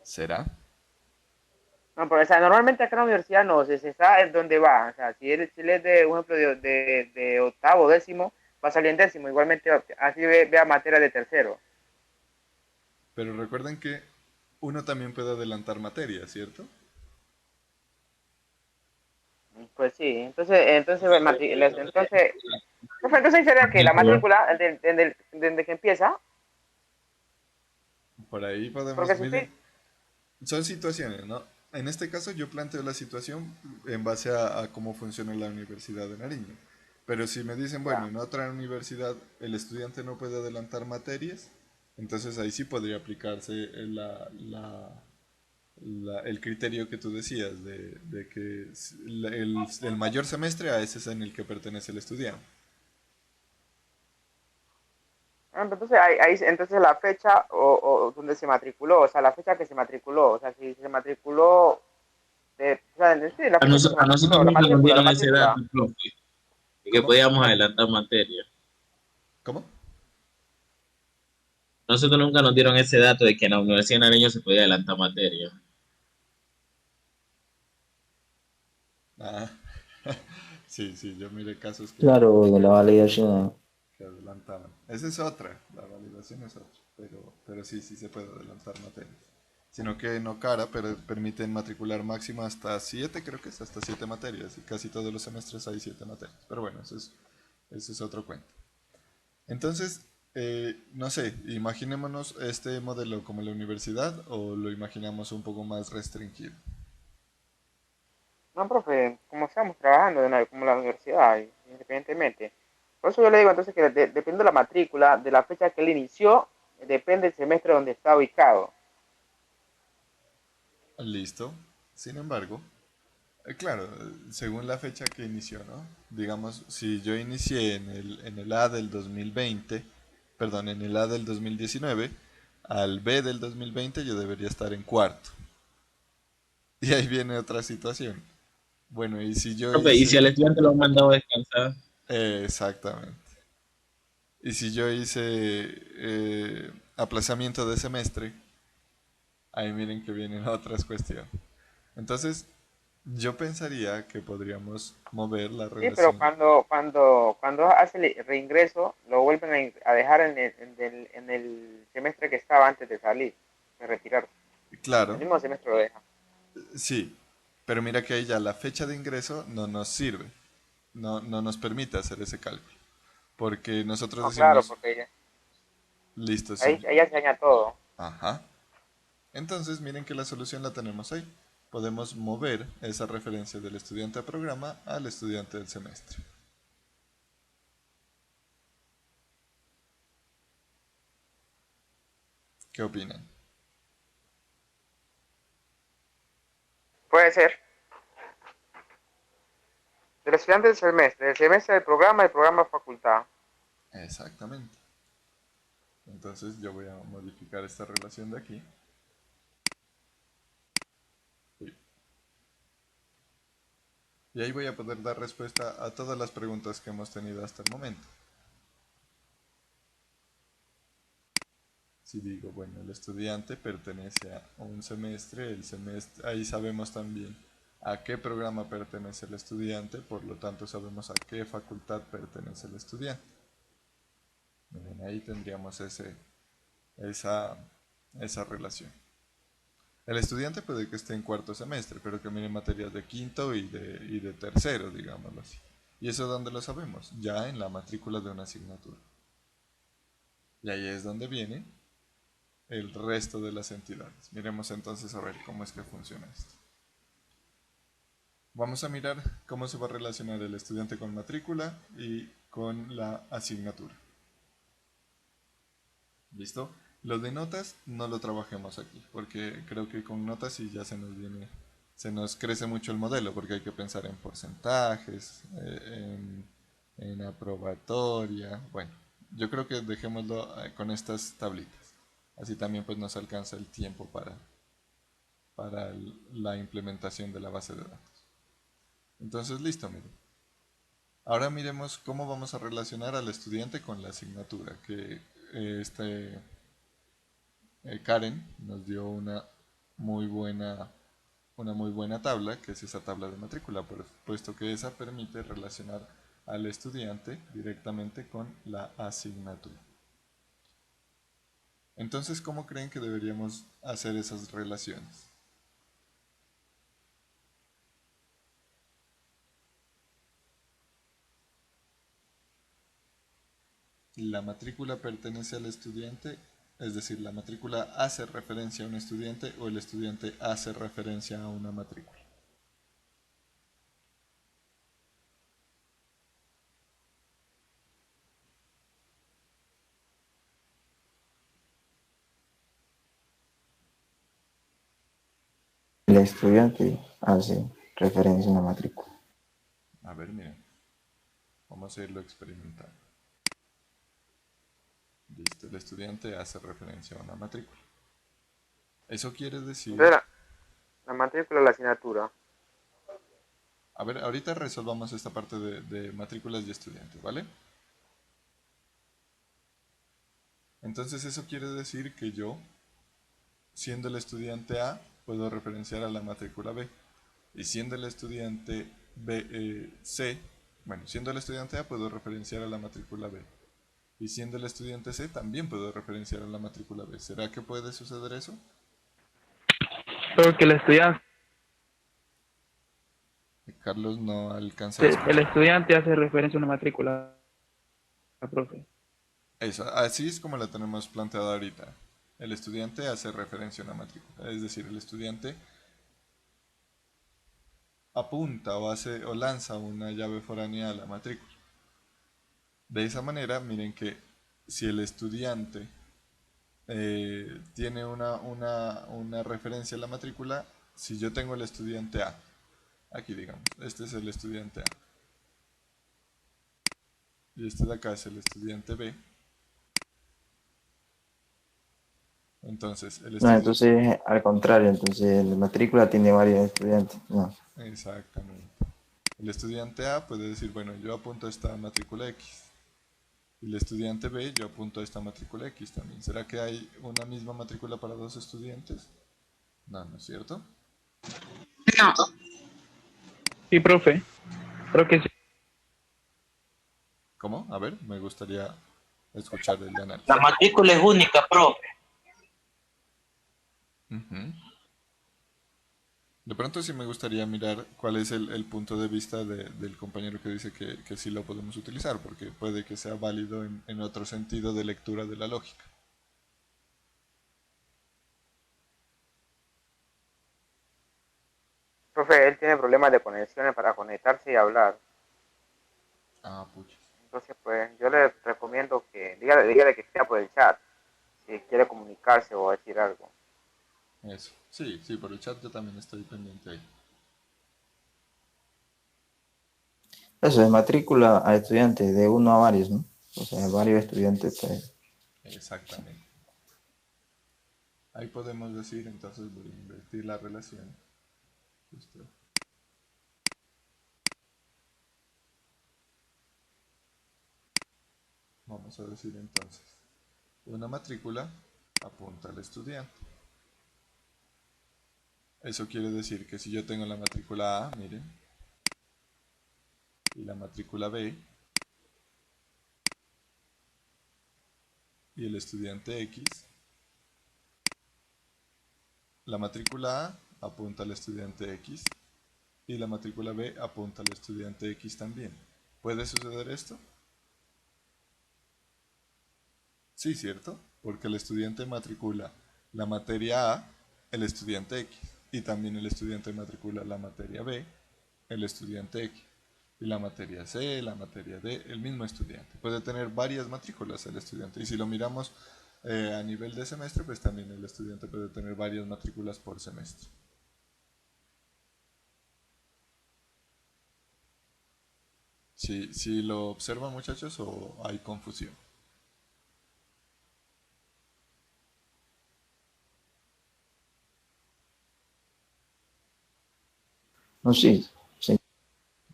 ¿Será? No, pero o sea, normalmente acá en la universidad no, se sabe en dónde va. O sea, si él es de, un ejemplo, de octavo, décimo, va a salir en décimo. Igualmente, así vea materia de tercero. Pero recuerden que uno también puede adelantar materias, ¿cierto? Pues sí, entonces sería que la matrícula, desde que empieza, Por ahí podemos, porque si miren, usted, son situaciones, ¿no? En este caso yo planteo la situación en base a cómo funciona la Universidad de Nariño. Pero si me dicen, bueno, en otra universidad el estudiante no puede adelantar materias, entonces ahí sí podría aplicarse el criterio que tú decías, de que el mayor semestre a ese es en el que pertenece el estudiante. entonces la fecha o donde se matriculó, o sea, la fecha que se matriculó, o sea, si se matriculó, o sea, sí, la A, fecha que se a matriculó, nosotros la nunca nos matrícula, la dieron ese matrícula. dato, profe, de que ¿Cómo? podíamos adelantar materia. ¿Cómo? Nosotros nunca nos dieron ese dato de que en la Universidad de Nariño se podía adelantar materia. Ah, sí, yo miré casos Claro, de la validación. que adelantaban. Esa es otra, la validación es otra, pero sí se puede adelantar materias. Sino que no cara, pero permiten matricular máximo hasta 7, creo que es hasta 7 materias, y casi todos los semestres hay 7 materias. Pero bueno, eso es otro cuento. Entonces, no sé, imaginémonos este modelo como la universidad o lo imaginamos un poco más restringido. No, profe, como estamos trabajando como la universidad, independientemente. Por eso yo le digo entonces que depende de la matrícula, de la fecha que él inició, depende del semestre donde está ubicado. Listo. Sin embargo, claro, según la fecha que inició, ¿no? Digamos, si yo inicié en el A del 2020, perdón, en el A del 2019, al B del 2020 yo debería estar en cuarto. Y ahí viene otra situación. Bueno, y si yo Profe, y si al hice... estudiante lo han mandado a descansar, Exactamente. Y si yo hice aplazamiento de semestre, ahí miren que vienen otras cuestiones. Entonces, Yo pensaría que podríamos mover la Sí, pero relación. cuando hace el reingreso, lo vuelven a dejar en el semestre que estaba antes de salir, de retirarse. El Claro, mismo semestre lo deja. sí, pero mira que ahí ya la fecha de ingreso no nos sirve, no nos permite hacer ese cálculo, porque nosotros No, claro, decimos, porque listo, ahí ya se daña todo. ajá. Entonces miren que la solución la tenemos ahí. Podemos mover esa referencia del estudiante a programa al estudiante del semestre. ¿Qué opinan? Puede ser. Del estudiante del semestre del programa facultad. Exactamente. Entonces yo voy a modificar esta relación de aquí. Uy. Y ahí voy a poder dar respuesta a todas las preguntas que hemos tenido hasta el momento. Si digo, bueno, el estudiante pertenece a un semestre, el semestre, ahí sabemos también a qué programa pertenece el estudiante, por lo tanto sabemos a qué facultad pertenece el estudiante. Miren, ahí tendríamos esa relación. El estudiante puede que esté en cuarto semestre, pero que mire materias de quinto y de tercero, digámoslo así. ¿Y eso dónde lo sabemos? Ya en la matrícula de una asignatura. Y ahí es donde viene el resto de las entidades. Miremos entonces a ver cómo es que funciona esto. Vamos a mirar cómo se va a relacionar el estudiante con matrícula y con la asignatura. ¿Listo? Lo de notas no lo trabajemos aquí, porque creo que con notas sí ya se nos crece mucho el modelo, porque hay que pensar en porcentajes, en aprobatoria. Bueno, yo creo que dejémoslo con estas tablitas. Así también pues nos alcanza el tiempo para la implementación de la base de datos. Entonces, listo, miren. Ahora miremos cómo vamos a relacionar al estudiante con la asignatura, que Karen nos dio una muy buena tabla, que es esa tabla de matrícula, puesto que esa permite relacionar al estudiante directamente con la asignatura. Entonces, ¿cómo creen que deberíamos hacer esas relaciones? La matrícula pertenece al estudiante, es decir, la matrícula hace referencia a un estudiante o el estudiante hace referencia a una matrícula. El estudiante hace referencia a una matrícula. A ver, miren, vamos a irlo experimentando. Listo, el estudiante hace referencia a una matrícula. Eso quiere decir, Entonces, la matrícula de la asignatura. a ver, ahorita resolvamos esta parte de matrículas y estudiantes, ¿vale? Entonces eso quiere decir que yo, siendo el estudiante A, puedo referenciar a la matrícula B. Y siendo el estudiante C, bueno, siendo el estudiante A, puedo referenciar a la matrícula B. Y siendo el estudiante C, también puedo referenciar a la matrícula B. ¿Será que puede suceder eso? Porque Carlos no alcanza a el escuchar. estudiante hace referencia a una matrícula, profe. Eso, así es como la tenemos planteada ahorita. El estudiante hace referencia a una matrícula, es decir, el estudiante apunta o lanza una llave foránea a la matrícula. De esa manera, miren que si el estudiante tiene una referencia a la matrícula, si yo tengo el estudiante A, aquí digamos, este es el estudiante A, y este de acá es el estudiante B, entonces el No, estudiante... entonces al contrario, entonces la matrícula tiene varios estudiantes. No. Exactamente. El estudiante A puede decir, bueno, yo apunto a esta matrícula X. Y el estudiante B, yo apunto a esta matrícula X también. ¿Será que hay una misma matrícula para dos estudiantes? No, ¿no es cierto? No. Sí, profe. Creo que sí. ¿Cómo? A ver, me gustaría escuchar el análisis. La matrícula es única, profe. Ujú. De pronto sí me gustaría mirar cuál es el punto de vista del compañero que dice que sí lo podemos utilizar, porque puede que sea válido en otro sentido de lectura de la lógica. Profe, él tiene problemas de conexiones para conectarse y hablar. Ah, pucha. Entonces, pues yo le recomiendo que dígale que sea por el chat, si quiere comunicarse o decir algo. Eso. Sí, sí, por el chat yo también estoy pendiente ahí. Eso, de matrícula a estudiantes, de uno a varios, ¿no? O sea, varios estudiantes, pues. Exactamente. Ahí podemos decir, entonces voy a invertir la relación. Justo. Vamos a decir entonces, una matrícula apunta al estudiante. Eso quiere decir que si yo tengo la matrícula A, miren, y la matrícula B, y el estudiante X, la matrícula A apunta al estudiante X, y la matrícula B apunta al estudiante X también. ¿Puede suceder esto? Sí, ¿cierto? Porque el estudiante matricula la materia A, el estudiante X, y también el estudiante matricula la materia B, el estudiante X, y la materia C, la materia D, el mismo estudiante. Puede tener varias matrículas el estudiante, y si lo miramos a nivel de semestre, pues también el estudiante puede tener varias matrículas por semestre. Si lo observan, muchachos, o hay confusión. No, sí, sí.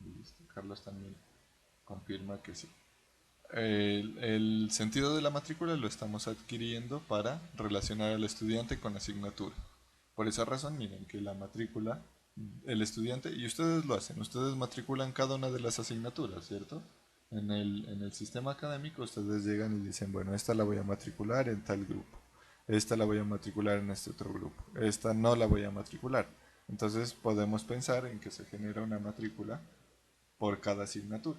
Listo, Carlos también confirma que sí. El sentido de la matrícula lo estamos adquiriendo para relacionar al estudiante con la asignatura. Por esa razón, miren que la matrícula, el estudiante, y ustedes lo hacen, ustedes matriculan cada una de las asignaturas, ¿cierto? En el sistema académico ustedes llegan y dicen, bueno, esta la voy a matricular en tal grupo, esta la voy a matricular en este otro grupo, esta no la voy a matricular. Entonces podemos pensar en que se genera una matrícula por cada asignatura.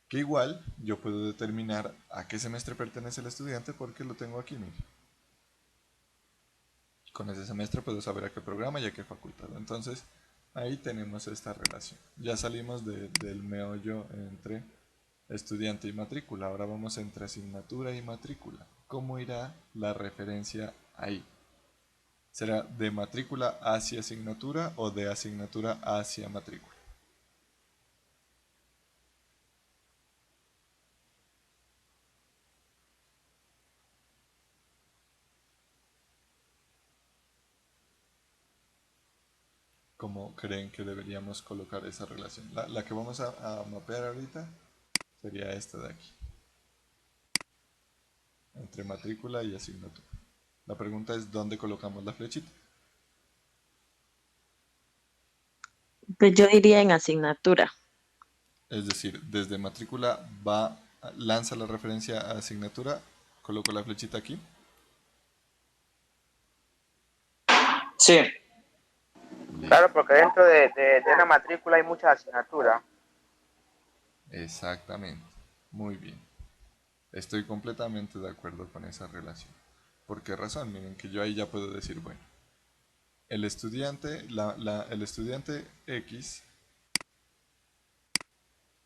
Que igual yo puedo determinar a qué semestre pertenece el estudiante porque lo tengo aquí, mire. Con ese semestre puedo saber a qué programa y a qué facultad. Entonces, ahí tenemos esta relación. Ya salimos del meollo entre estudiante y matrícula. Ahora vamos entre asignatura y matrícula. ¿Cómo irá la referencia ahí? ¿Será de matrícula hacia asignatura o de asignatura hacia matrícula? ¿Cómo creen que deberíamos colocar esa relación? La que vamos a mapear ahorita sería esta de aquí, entre matrícula y asignatura. La pregunta es ¿dónde colocamos la flechita? Pues yo diría en asignatura. Es decir, desde matrícula lanza la referencia a asignatura, coloco la flechita aquí. Sí. Claro, porque dentro de una matrícula hay muchas asignaturas. Exactamente, muy bien. Estoy completamente de acuerdo con esa relación. ¿Por qué razón? Miren que yo ahí ya puedo decir, bueno, el estudiante, el estudiante X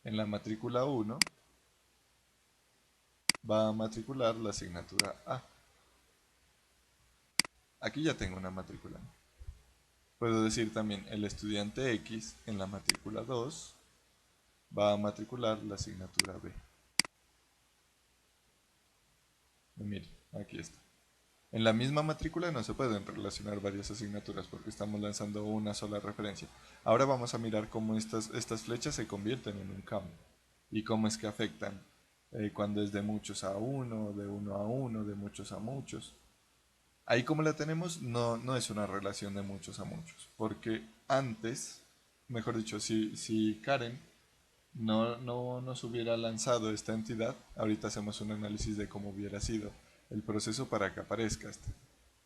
en la matrícula 1 va a matricular la asignatura A. Aquí ya tengo una matrícula. Puedo decir también el estudiante X en la matrícula 2 va a matricular la asignatura B. Y mire, aquí está. En la misma matrícula no se pueden relacionar varias asignaturas porque estamos lanzando una sola referencia. Ahora vamos a mirar cómo estas flechas se convierten en un campo y cómo es que afectan cuando es de muchos a uno, de uno a uno, de muchos a muchos. Ahí como la tenemos no es una relación de muchos a muchos, porque antes mejor dicho, si Karen no nos hubiera lanzado esta entidad, ahorita hacemos un análisis de cómo hubiera sido el proceso para que aparezca este.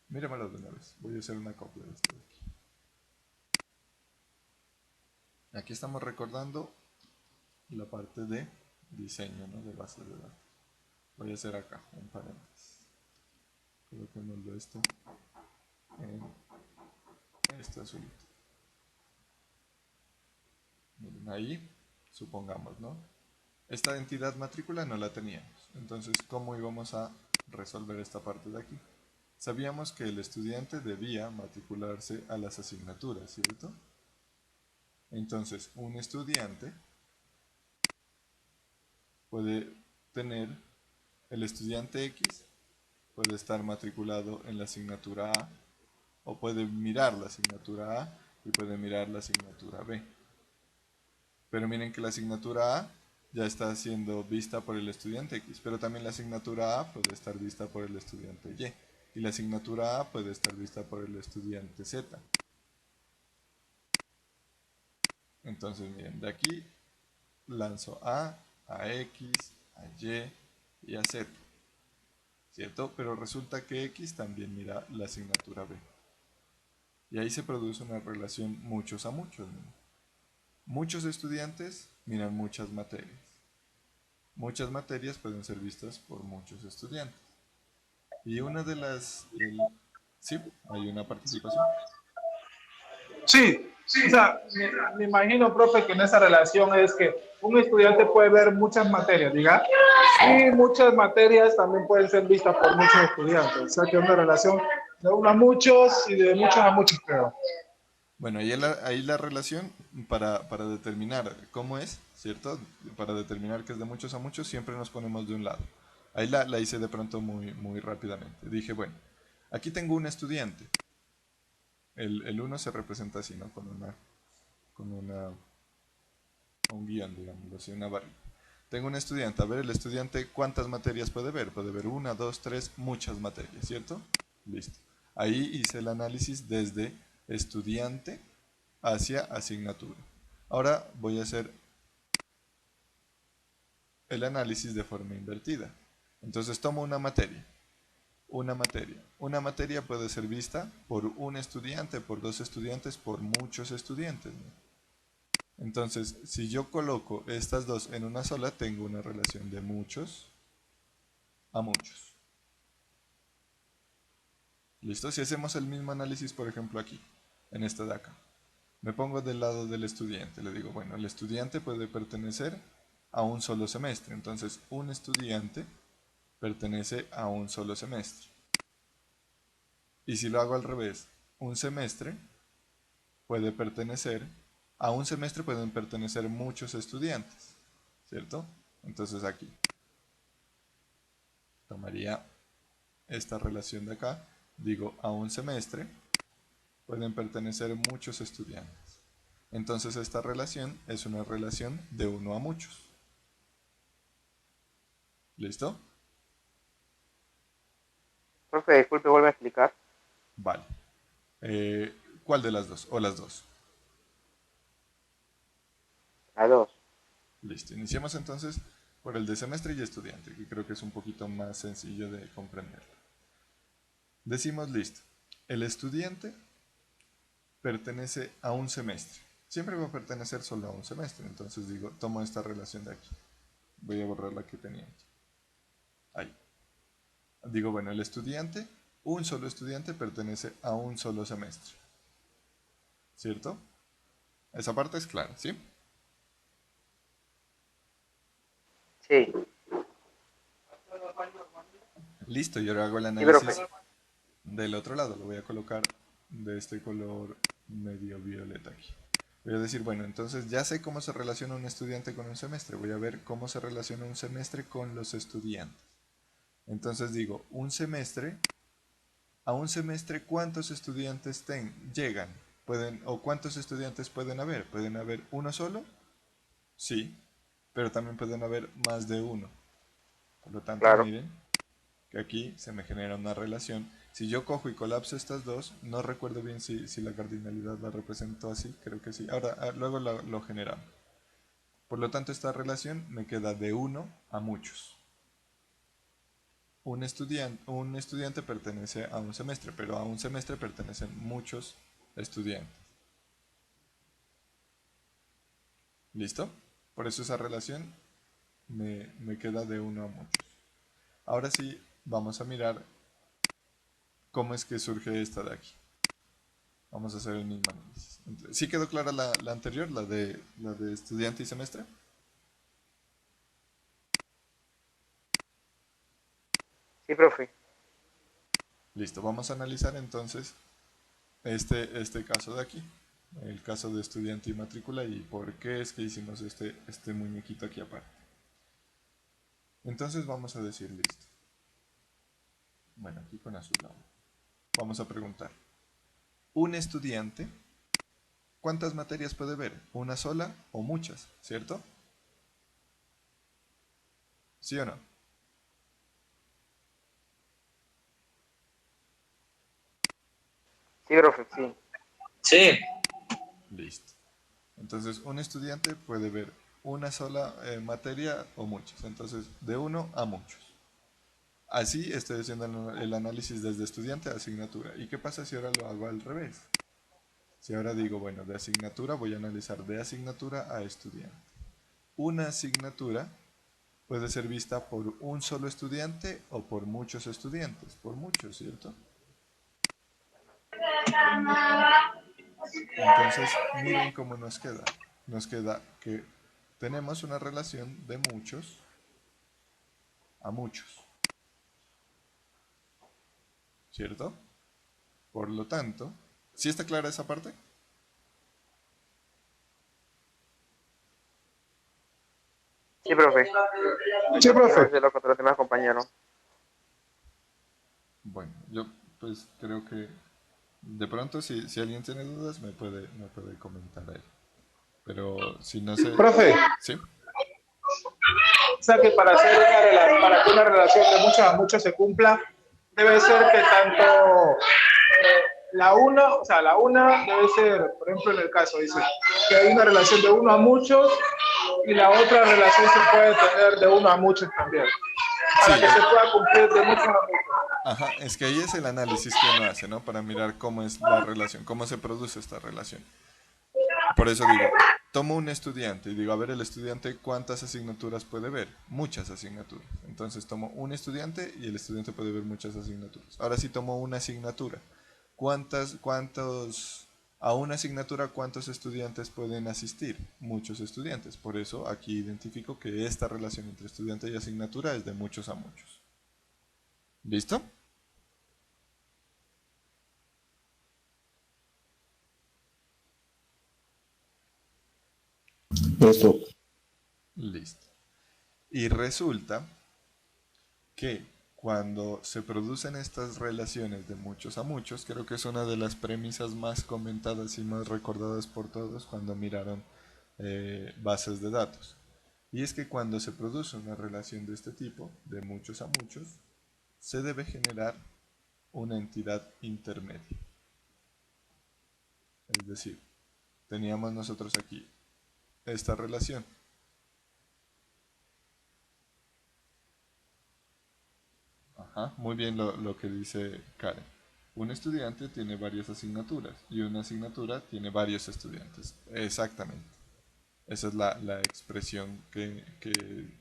Míremelo de una vez, voy a hacer una copia de esto de aquí. Aquí estamos recordando la parte de diseño, ¿no? De bases de datos. Voy a hacer acá un paréntesis. Coloquémoslo esto en este azulito. Miren ahí, supongamos, ¿no? Esta entidad matrícula no la teníamos. Entonces, ¿cómo íbamos a resolver esta parte de aquí? Sabíamos que el estudiante debía matricularse a las asignaturas, ¿cierto? Entonces, un estudiante puede tener, el estudiante X puede estar matriculado en la asignatura A, o puede mirar la asignatura A y puede mirar la asignatura B. Pero miren que la asignatura A ya está siendo vista por el estudiante X, pero también la asignatura A puede estar vista por el estudiante Y, y la asignatura A puede estar vista por el estudiante Z. Entonces miren, de aquí lanzo a X, a Y y a Z, ¿cierto? Pero resulta que X también mira la asignatura B. Y ahí se produce una relación muchos a muchos, ¿no? Muchos estudiantes miran muchas materias. Muchas materias pueden ser vistas por muchos estudiantes. Y una de las... sí, hay una participación. Sí, o sea, me imagino, profe, que en esa relación es que un estudiante puede ver muchas materias, diga, y muchas materias también pueden ser vistas por muchos estudiantes. O sea, que es una relación de uno a muchos y de muchos a muchos, creo. Bueno, ahí la relación para determinar cómo es, ¿cierto? Para determinar que es de muchos a muchos, siempre nos ponemos de un lado. Ahí la hice de pronto muy rápidamente. Dije, bueno, aquí tengo un estudiante. El 1 se representa así, ¿no? Con un guión, digámoslo así, una barra. Tengo un estudiante. A ver, el estudiante, ¿cuántas materias puede ver? Puede ver 1, 2, 3, muchas materias, ¿cierto? Listo. Ahí hice el análisis desde estudiante hacia asignatura. Ahora voy a hacer el análisis de forma invertida. Entonces tomo una materia. Una materia puede ser vista por un estudiante, por dos estudiantes, por muchos estudiantes, ¿no? Entonces, si yo coloco estas dos en una sola, tengo una relación de muchos a muchos. ¿Listo? Si hacemos el mismo análisis, por ejemplo, aquí, en esta de acá. Me pongo del lado del estudiante. Le digo, bueno, el estudiante puede pertenecer a un solo semestre. Entonces, un estudiante pertenece a un solo semestre. Y si lo hago al revés, un semestre puede pertenecer, a un semestre pueden pertenecer muchos estudiantes, ¿cierto? Entonces aquí tomaría esta relación de acá, digo, a un semestre pueden pertenecer muchos estudiantes. Entonces esta relación es una relación de uno a muchos. ¿Listo? Profe, disculpe, vuelve a explicar. Vale. ¿Cuál de las dos? ¿O las dos? A dos. Listo. Iniciamos entonces por el de semestre y estudiante, que creo que es un poquito más sencillo de comprender. Decimos, listo. El estudiante pertenece a un semestre. Siempre va a pertenecer solo a un semestre. Entonces digo, tomo esta relación de aquí. Voy a borrar la que tenía aquí. Ahí. Digo, bueno, el estudiante, un solo estudiante pertenece a un solo semestre. ¿Cierto? Esa parte es clara, ¿sí? Sí. Listo, y ahora hago el Sí, análisis profe. del otro lado. Lo voy a colocar de este color medio violeta aquí. Voy a decir, bueno, entonces ya sé cómo se relaciona un estudiante con un semestre. Voy a ver cómo se relaciona un semestre con los estudiantes. Entonces digo, a un semestre, ¿cuántos estudiantes llegan? ¿O cuántos estudiantes pueden haber? ¿Pueden haber uno solo? Sí, pero también pueden haber más de uno. Por lo tanto, Claro. miren que aquí se me genera una relación. Si yo cojo y colapso estas dos, no recuerdo bien si la cardinalidad la representó así, creo que sí. Ahora, luego lo generamos. Por lo tanto, esta relación me queda de 1 a muchos. Un estudiante pertenece a un semestre, pero a un semestre pertenecen muchos estudiantes. ¿Listo? Por eso esa relación me queda de 1 a muchos. Ahora sí, vamos a mirar cómo es que surge esta de aquí. Vamos a hacer el mismo análisis. ¿Sí quedó clara la anterior, la de estudiante y semestre? Sí, profe. Listo, vamos a analizar entonces este caso de aquí, el caso de estudiante y matrícula, y por qué es que hicimos este muñequito aquí aparte. Entonces vamos a decir listo. Bueno, aquí con azul. Vamos a preguntar. Un estudiante, ¿cuántas materias puede ver? ¿Una sola o muchas? ¿Cierto? ¿Sí o no? Sí, profe, sí. Sí. Listo. Entonces, un estudiante puede ver una sola materia o muchas. Entonces, de 1 a muchos. Así estoy haciendo el análisis desde estudiante a asignatura. ¿Y qué pasa si ahora lo hago al revés? Si ahora digo, bueno, de asignatura voy a analizar de asignatura a estudiante. Una asignatura puede ser vista por un solo estudiante o por muchos estudiantes. Por muchos, ¿cierto? Entonces, miren cómo nos queda. Nos queda que tenemos una relación de muchos a muchos. ¿Cierto? Por lo tanto, ¿sí está clara esa parte? Sí, profe. Sí, No profe. sé lo que los demás compañeros. Bueno, yo pues creo que de pronto si alguien tiene dudas me puede comentar ahí. Pero si no sé... Profe, ¿Sí? o sea que para que una relación de muchos a muchos se cumpla, debe ser que tanto la una debe ser, por ejemplo, en el caso, dice que hay una relación de 1 a muchos y la otra relación se puede tener de 1 a muchos también, para Sí, que se pueda cumplir de muchos a muchos. ajá, es que ahí es el análisis que uno hace, ¿no? Para mirar cómo es la relación, cómo se produce esta relación. Por eso digo, tomo un estudiante y digo, a ver, el estudiante, ¿cuántas asignaturas puede ver? Muchas asignaturas. Entonces tomo un estudiante y el estudiante puede ver muchas asignaturas. Ahora sí tomo una asignatura. A una asignatura, ¿cuántos estudiantes pueden asistir? Muchos estudiantes. Por eso aquí identifico que esta relación entre estudiante y asignatura es de muchos a muchos. ¿Listo? Listo. Listo. Y resulta que cuando se producen estas relaciones de muchos a muchos, creo que es una de las premisas más comentadas y más recordadas por todos cuando miraron bases de datos. Y es que cuando se produce una relación de este tipo, de muchos a muchos, se debe generar una entidad intermedia. Es decir, teníamos nosotros aquí esta relación. Ajá, muy bien lo que dice Karen. Un estudiante tiene varias asignaturas y una asignatura tiene varios estudiantes. Exactamente. Esa es la expresión que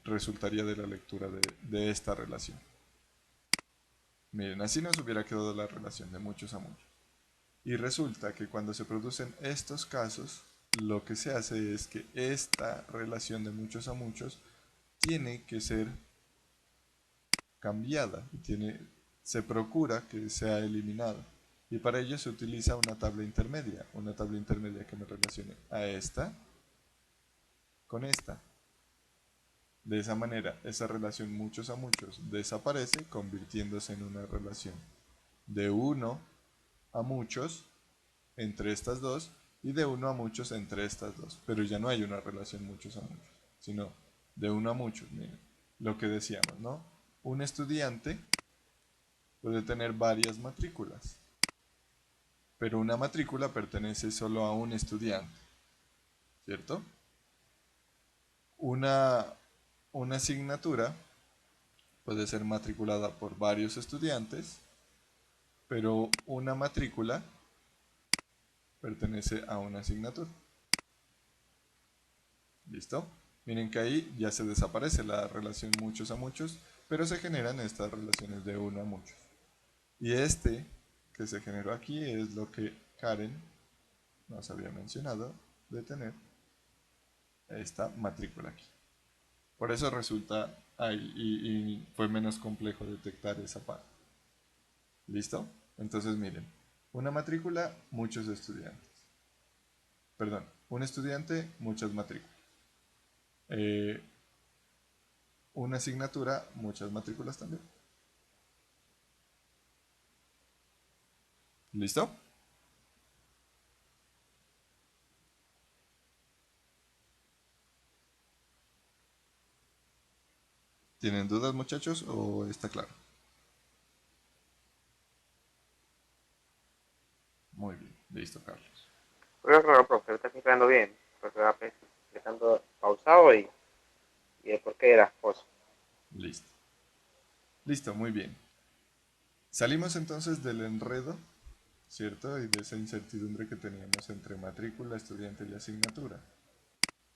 resultaría de la lectura de esta relación. Miren, así nos hubiera quedado la relación de muchos a muchos. Y resulta que cuando se producen estos casos, lo que se hace es que esta relación de muchos a muchos tiene que ser cambiada y se procura que sea eliminada. Y para ello se utiliza una tabla intermedia que me relacione a esta con esta. De esa manera, esa relación muchos a muchos desaparece, convirtiéndose en una relación de 1 a muchos entre estas dos y de 1 a muchos entre estas dos. Pero ya no hay una relación muchos a muchos, sino de 1 a muchos. Miren, lo que decíamos, ¿no? Un estudiante puede tener varias matrículas, pero una matrícula pertenece solo a un estudiante, ¿cierto? Una asignatura puede ser matriculada por varios estudiantes, pero una matrícula pertenece a una asignatura. ¿Listo? Miren que ahí ya se desaparece la relación muchos a muchos, pero se generan estas relaciones de uno a muchos. Y este que se generó aquí es lo que Karen nos había mencionado de tener esta matrícula aquí. Por eso resulta ahí y fue menos complejo detectar esa parte. ¿Listo? Entonces miren, una matrícula, muchos estudiantes. Perdón, un estudiante, muchas matrículas. Una asignatura, muchas matrículas también. ¿Listo? ¿Tienen dudas, muchachos, o está claro? Muy bien, listo, Carlos. Creo que lo profe, lo está explicando bien, porque va explicando pausado y el porqué de las cosas. Listo. Listo, muy bien. Salimos entonces del enredo, ¿cierto? Y de esa incertidumbre que teníamos entre matrícula, estudiante y asignatura.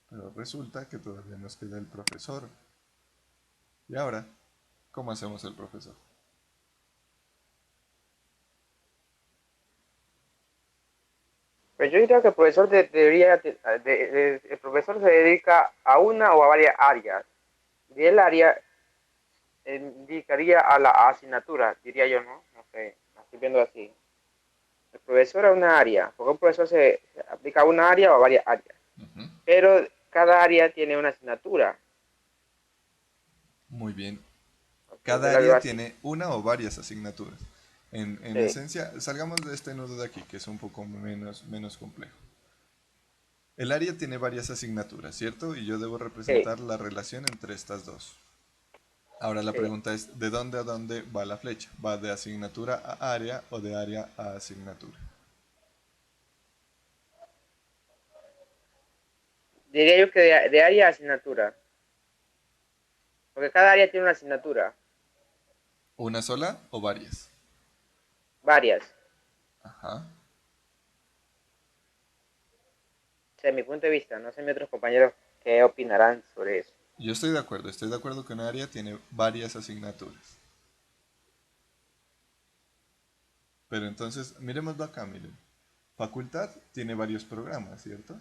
Pero resulta que todavía nos queda el profesor. Y ahora, ¿cómo hacemos el profesor? Pero yo diría que el profesor el profesor se dedica a una o a varias áreas. Y el área indicaría a la asignatura, diría yo, ¿no? No sé, la estoy viendo así. El profesor a una área, porque un profesor se aplica a una área o a varias áreas. Pero cada área tiene una asignatura. Muy bien. Porque Cada yo la veo área así. tiene una o varias asignaturas. En Sí. esencia, salgamos de este nudo de aquí, que es un poco menos complejo. El área tiene varias asignaturas, ¿cierto? Y yo debo representar la relación entre estas dos. Ahora la Sí. pregunta es, ¿de dónde a dónde va la flecha? ¿Va de asignatura a área o de área a asignatura? Diría yo que de área a asignatura. Porque cada área tiene una asignatura. ¿Una sola o varias? Varias. Ajá. Desde mi punto de vista, no sé mis otros compañeros qué opinarán sobre eso. Yo estoy de acuerdo que un área tiene varias asignaturas. Pero entonces, miremoslo acá, miren. Facultad tiene varios programas, ¿cierto?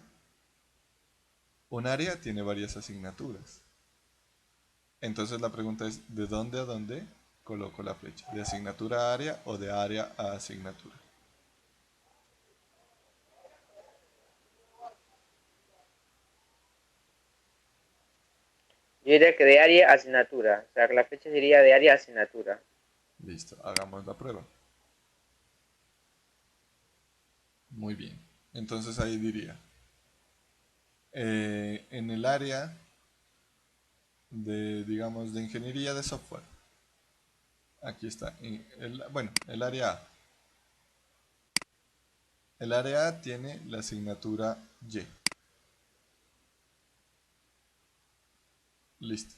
Un área tiene varias asignaturas. Entonces la pregunta es, ¿de dónde a dónde coloco la flecha? ¿De asignatura a área o de área a asignatura? Yo diría que de área a asignatura. O sea, que la fecha sería de área a asignatura. Listo, hagamos la prueba. Muy bien. Entonces ahí diría, en el área de, digamos, de ingeniería de software. Aquí está. Bueno, el área A. El área A tiene la asignatura Y. Listo.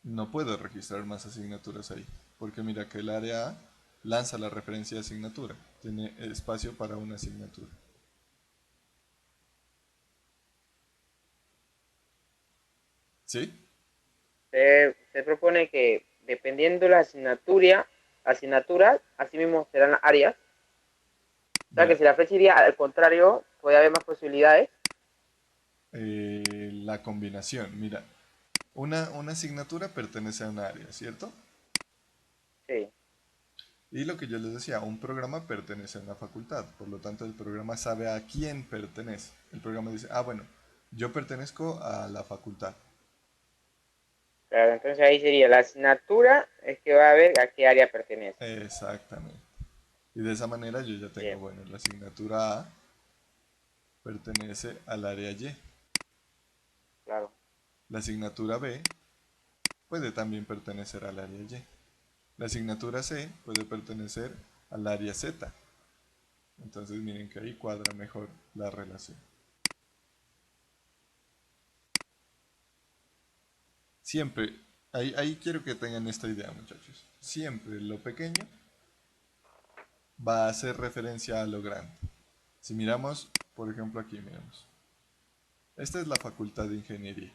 No puedo registrar más asignaturas ahí, porque mira que el área A lanza la referencia de asignatura. Tiene espacio para una asignatura. ¿Sí? Se propone que dependiendo de la asignatura, así mismo serán las áreas. O sea, que si la flecha iría al contrario, puede haber más posibilidades. La combinación, mira, una asignatura pertenece a un área, ¿cierto? Sí. Y lo que yo les decía, un programa pertenece a una facultad, por lo tanto el programa sabe a quién pertenece. El programa dice, ah, bueno, yo pertenezco a la facultad. Claro, entonces ahí sería la asignatura, es que va a ver a qué área pertenece. Exactamente. Y de esa manera yo ya tengo, Bien. bueno, la asignatura A pertenece al área Y. Claro. La asignatura B puede también pertenecer al área Y. La asignatura C puede pertenecer al área Z. Entonces miren que ahí cuadra mejor la relación. Siempre, ahí quiero que tengan esta idea, muchachos. Siempre lo pequeño va a hacer referencia a lo grande. Si miramos, por ejemplo aquí, miramos. Esta es la Facultad de Ingeniería,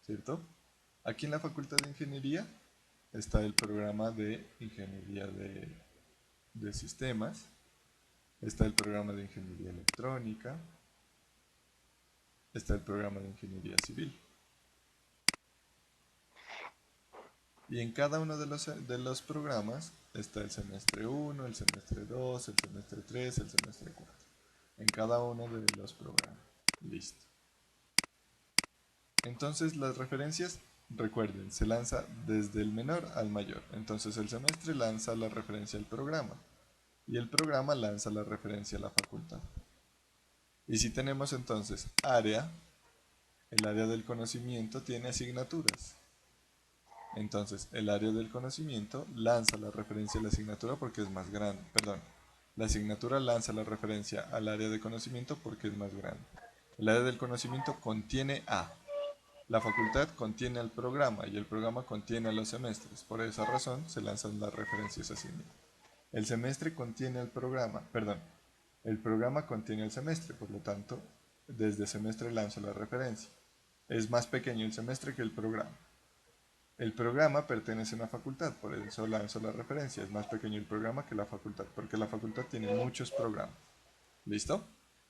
¿cierto? Aquí en la Facultad de Ingeniería está el programa de Ingeniería de Sistemas, está el programa de Ingeniería Electrónica, está el programa de Ingeniería Civil. Y en cada uno de los programas está el semestre 1, el semestre 2, el semestre 3, el semestre 4. En cada uno de los programas. Listo. Entonces las referencias, recuerden, se lanza desde el menor al mayor. Entonces el semestre lanza la referencia al programa. Y el programa lanza la referencia a la facultad. Y si tenemos entonces área, el área del conocimiento tiene asignaturas. Entonces, el área del conocimiento lanza la referencia a la asignatura porque es más grande. Perdón, la asignatura lanza la referencia al área de conocimiento porque es más grande. El área del conocimiento contiene A. La facultad contiene al programa y el programa contiene a los semestres. Por esa razón se lanzan las referencias así mismo. El semestre contiene al programa, perdón, el programa contiene al semestre, por lo tanto, desde semestre lanzo la referencia. Es más pequeño el semestre que el programa. El programa pertenece a una facultad, por eso lanzo la referencia. Es más pequeño el programa que la facultad, porque la facultad tiene muchos programas. ¿Listo?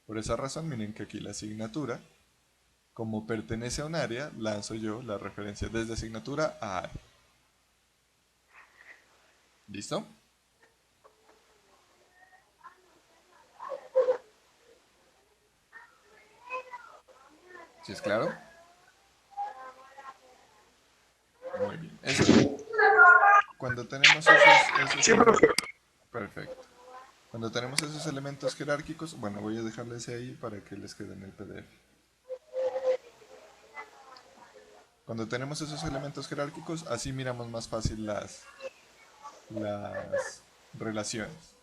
Por esa razón, miren que aquí la asignatura, como pertenece a un área, lanzo yo la referencia desde asignatura a área. ¿Listo? ¿Sí es claro? Muy bien. Eso, cuando tenemos esos Sí, profe. perfecto. Cuando tenemos esos elementos jerárquicos, bueno, voy a dejarles ahí para que les quede en el PDF. Cuando tenemos esos elementos jerárquicos, así miramos más fácil las relaciones.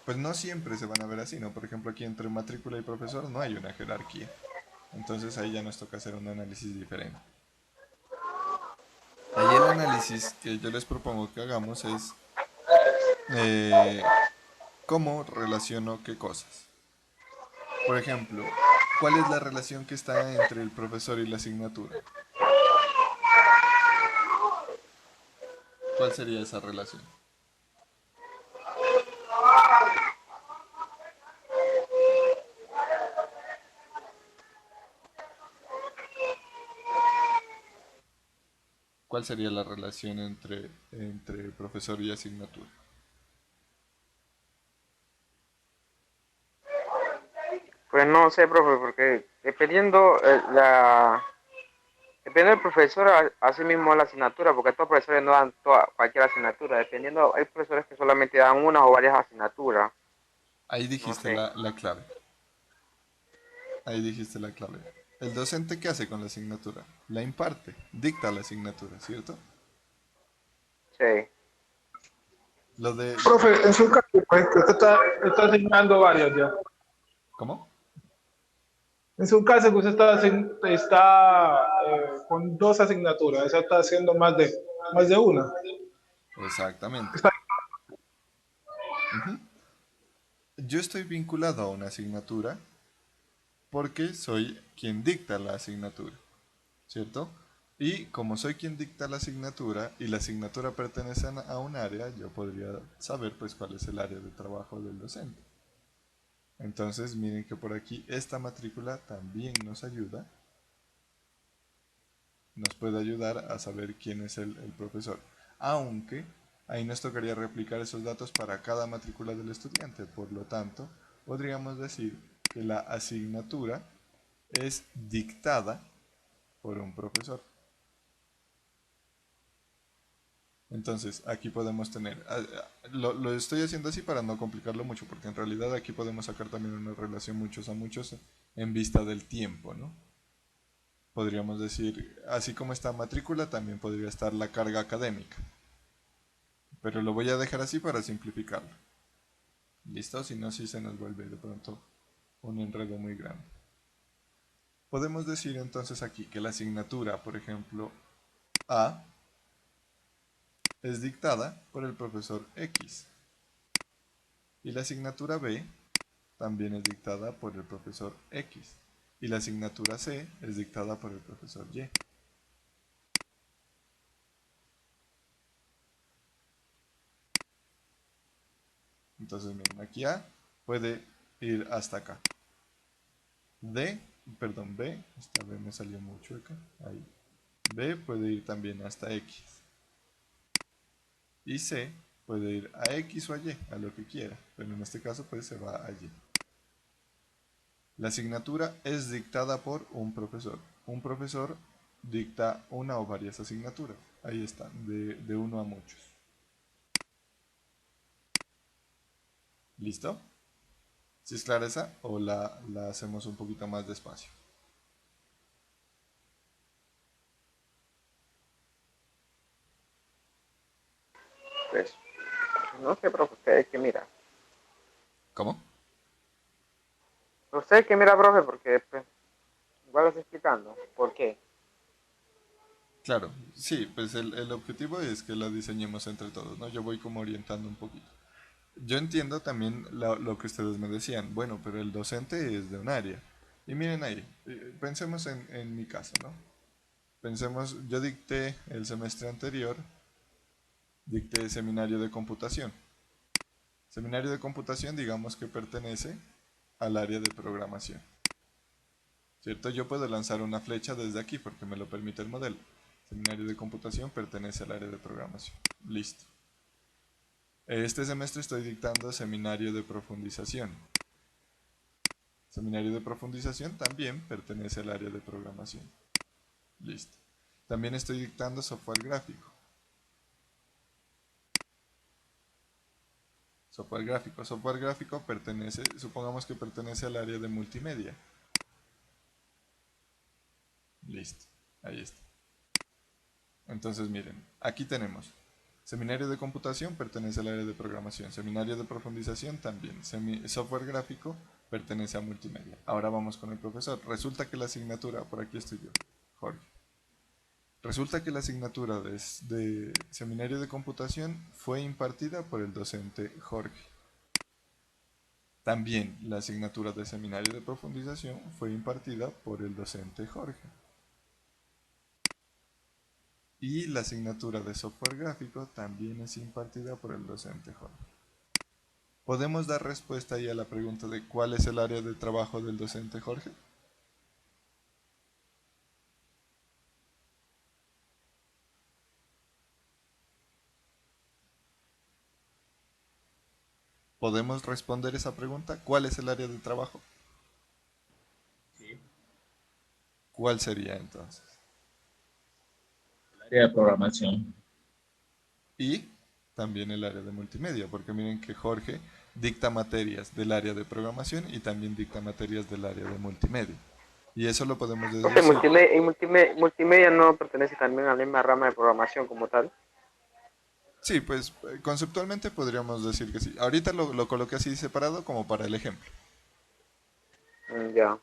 Pues no siempre se van a ver así, ¿no? Por ejemplo, aquí entre matrícula y profesor no hay una jerarquía. Entonces ahí ya nos toca hacer un análisis diferente. Ahí el análisis que yo les propongo que hagamos es cómo relaciono qué cosas. Por ejemplo, ¿cuál es la relación que está entre el profesor y la asignatura? ¿Cuál sería esa relación? ¿Cuál sería la relación entre profesor y asignatura? Pues no sé, profe, porque dependiendo dependiendo del profesor, así mismo la asignatura, porque estos profesores no dan cualquier asignatura, dependiendo, hay profesores que solamente dan una o varias asignaturas, Ahí no dijiste sé. la clave. Ahí dijiste la clave. ¿El docente qué hace con la asignatura? La imparte, dicta la asignatura, ¿cierto? Sí. Lo de... Profe, en su caso, pues, que usted está asignando varias ya. ¿Cómo? En su caso, que usted está con dos asignaturas, o sea, está haciendo más de una. Exactamente. Está- Ujú. Yo estoy vinculado a una asignatura porque soy quien dicta la asignatura, ¿cierto? Y como soy quien dicta la asignatura y la asignatura pertenece a un área, yo podría saber pues cuál es el área de trabajo del docente. Entonces miren que por aquí esta matrícula también nos ayuda, nos puede ayudar a saber quién es el profesor. Aunque ahí nos tocaría replicar esos datos para cada matrícula del estudiante, por lo tanto podríamos decir que la asignatura es dictada por un profesor. Entonces, aquí podemos tener, lo estoy haciendo así para no complicarlo mucho, porque en realidad aquí podemos sacar también una relación muchos a muchos en vista del tiempo, ¿no? Podríamos decir, así como está matrícula, también podría estar la carga académica. Pero lo voy a dejar así para simplificarlo. ¿Listo? Si no, sí se nos vuelve de pronto un enredo muy grande. Podemos decir entonces aquí que la asignatura, por ejemplo, A, es dictada por el profesor X. Y la asignatura B también es dictada por el profesor X. Y la asignatura C es dictada por el profesor Y. Entonces miren, aquí A puede ir hasta acá. B, esta B me salió mucho acá, ahí. B puede ir también hasta X. Y C puede ir a X o a Y, a lo que quiera, pero en este caso pues se va a Y. La asignatura es dictada por un profesor. Un profesor dicta una o varias asignaturas. Ahí están, de uno a muchos. ¿Listo? ¿Sí es clara esa o la hacemos un poquito más despacio? Pues, no sé, profe, usted que mira. ¿Cómo? Usted que mira, profe, porque pues, igual lo estoy explicando. ¿Por qué? Claro, sí, pues el objetivo es que la diseñemos entre todos, ¿no? Yo voy como orientando un poquito. Yo entiendo también lo que ustedes me decían, bueno, pero el docente es de un área. Y miren ahí, pensemos en mi caso, ¿no? Pensemos, yo dicté el semestre anterior, dicté seminario de computación. Seminario de computación, digamos que pertenece al área de programación. ¿Cierto? Yo puedo lanzar una flecha desde aquí porque me lo permite el modelo. Seminario de computación pertenece al área de programación. Listo. Este semestre estoy dictando seminario de profundización. Seminario de profundización también pertenece al área de programación. Listo. También estoy dictando software gráfico. Software gráfico pertenece, supongamos que pertenece al área de multimedia. Listo. Ahí está. Entonces miren, aquí tenemos seminario de computación pertenece al área de programación, seminario de profundización también, software gráfico pertenece a multimedia. Ahora vamos con el profesor. Resulta que la asignatura, por aquí estoy yo, Jorge. Resulta que la asignatura de seminario de computación fue impartida por el docente Jorge. También la asignatura de seminario de profundización fue impartida por el docente Jorge. Y la asignatura de software gráfico también es impartida por el docente Jorge. ¿Podemos dar respuesta ahí a la pregunta de cuál es el área de trabajo del docente Jorge? ¿Podemos responder esa pregunta? ¿Cuál es el área de trabajo? Sí. ¿Cuál sería entonces? El área de programación. Y también el área de multimedia, porque miren que Jorge dicta materias del área de programación y también dicta materias del área de multimedia. Y eso lo podemos Profe, deducir. multimedia no pertenece también a la misma rama de programación como tal. Sí, pues conceptualmente podríamos decir que sí. Ahorita lo coloqué así separado como para el ejemplo. Ya.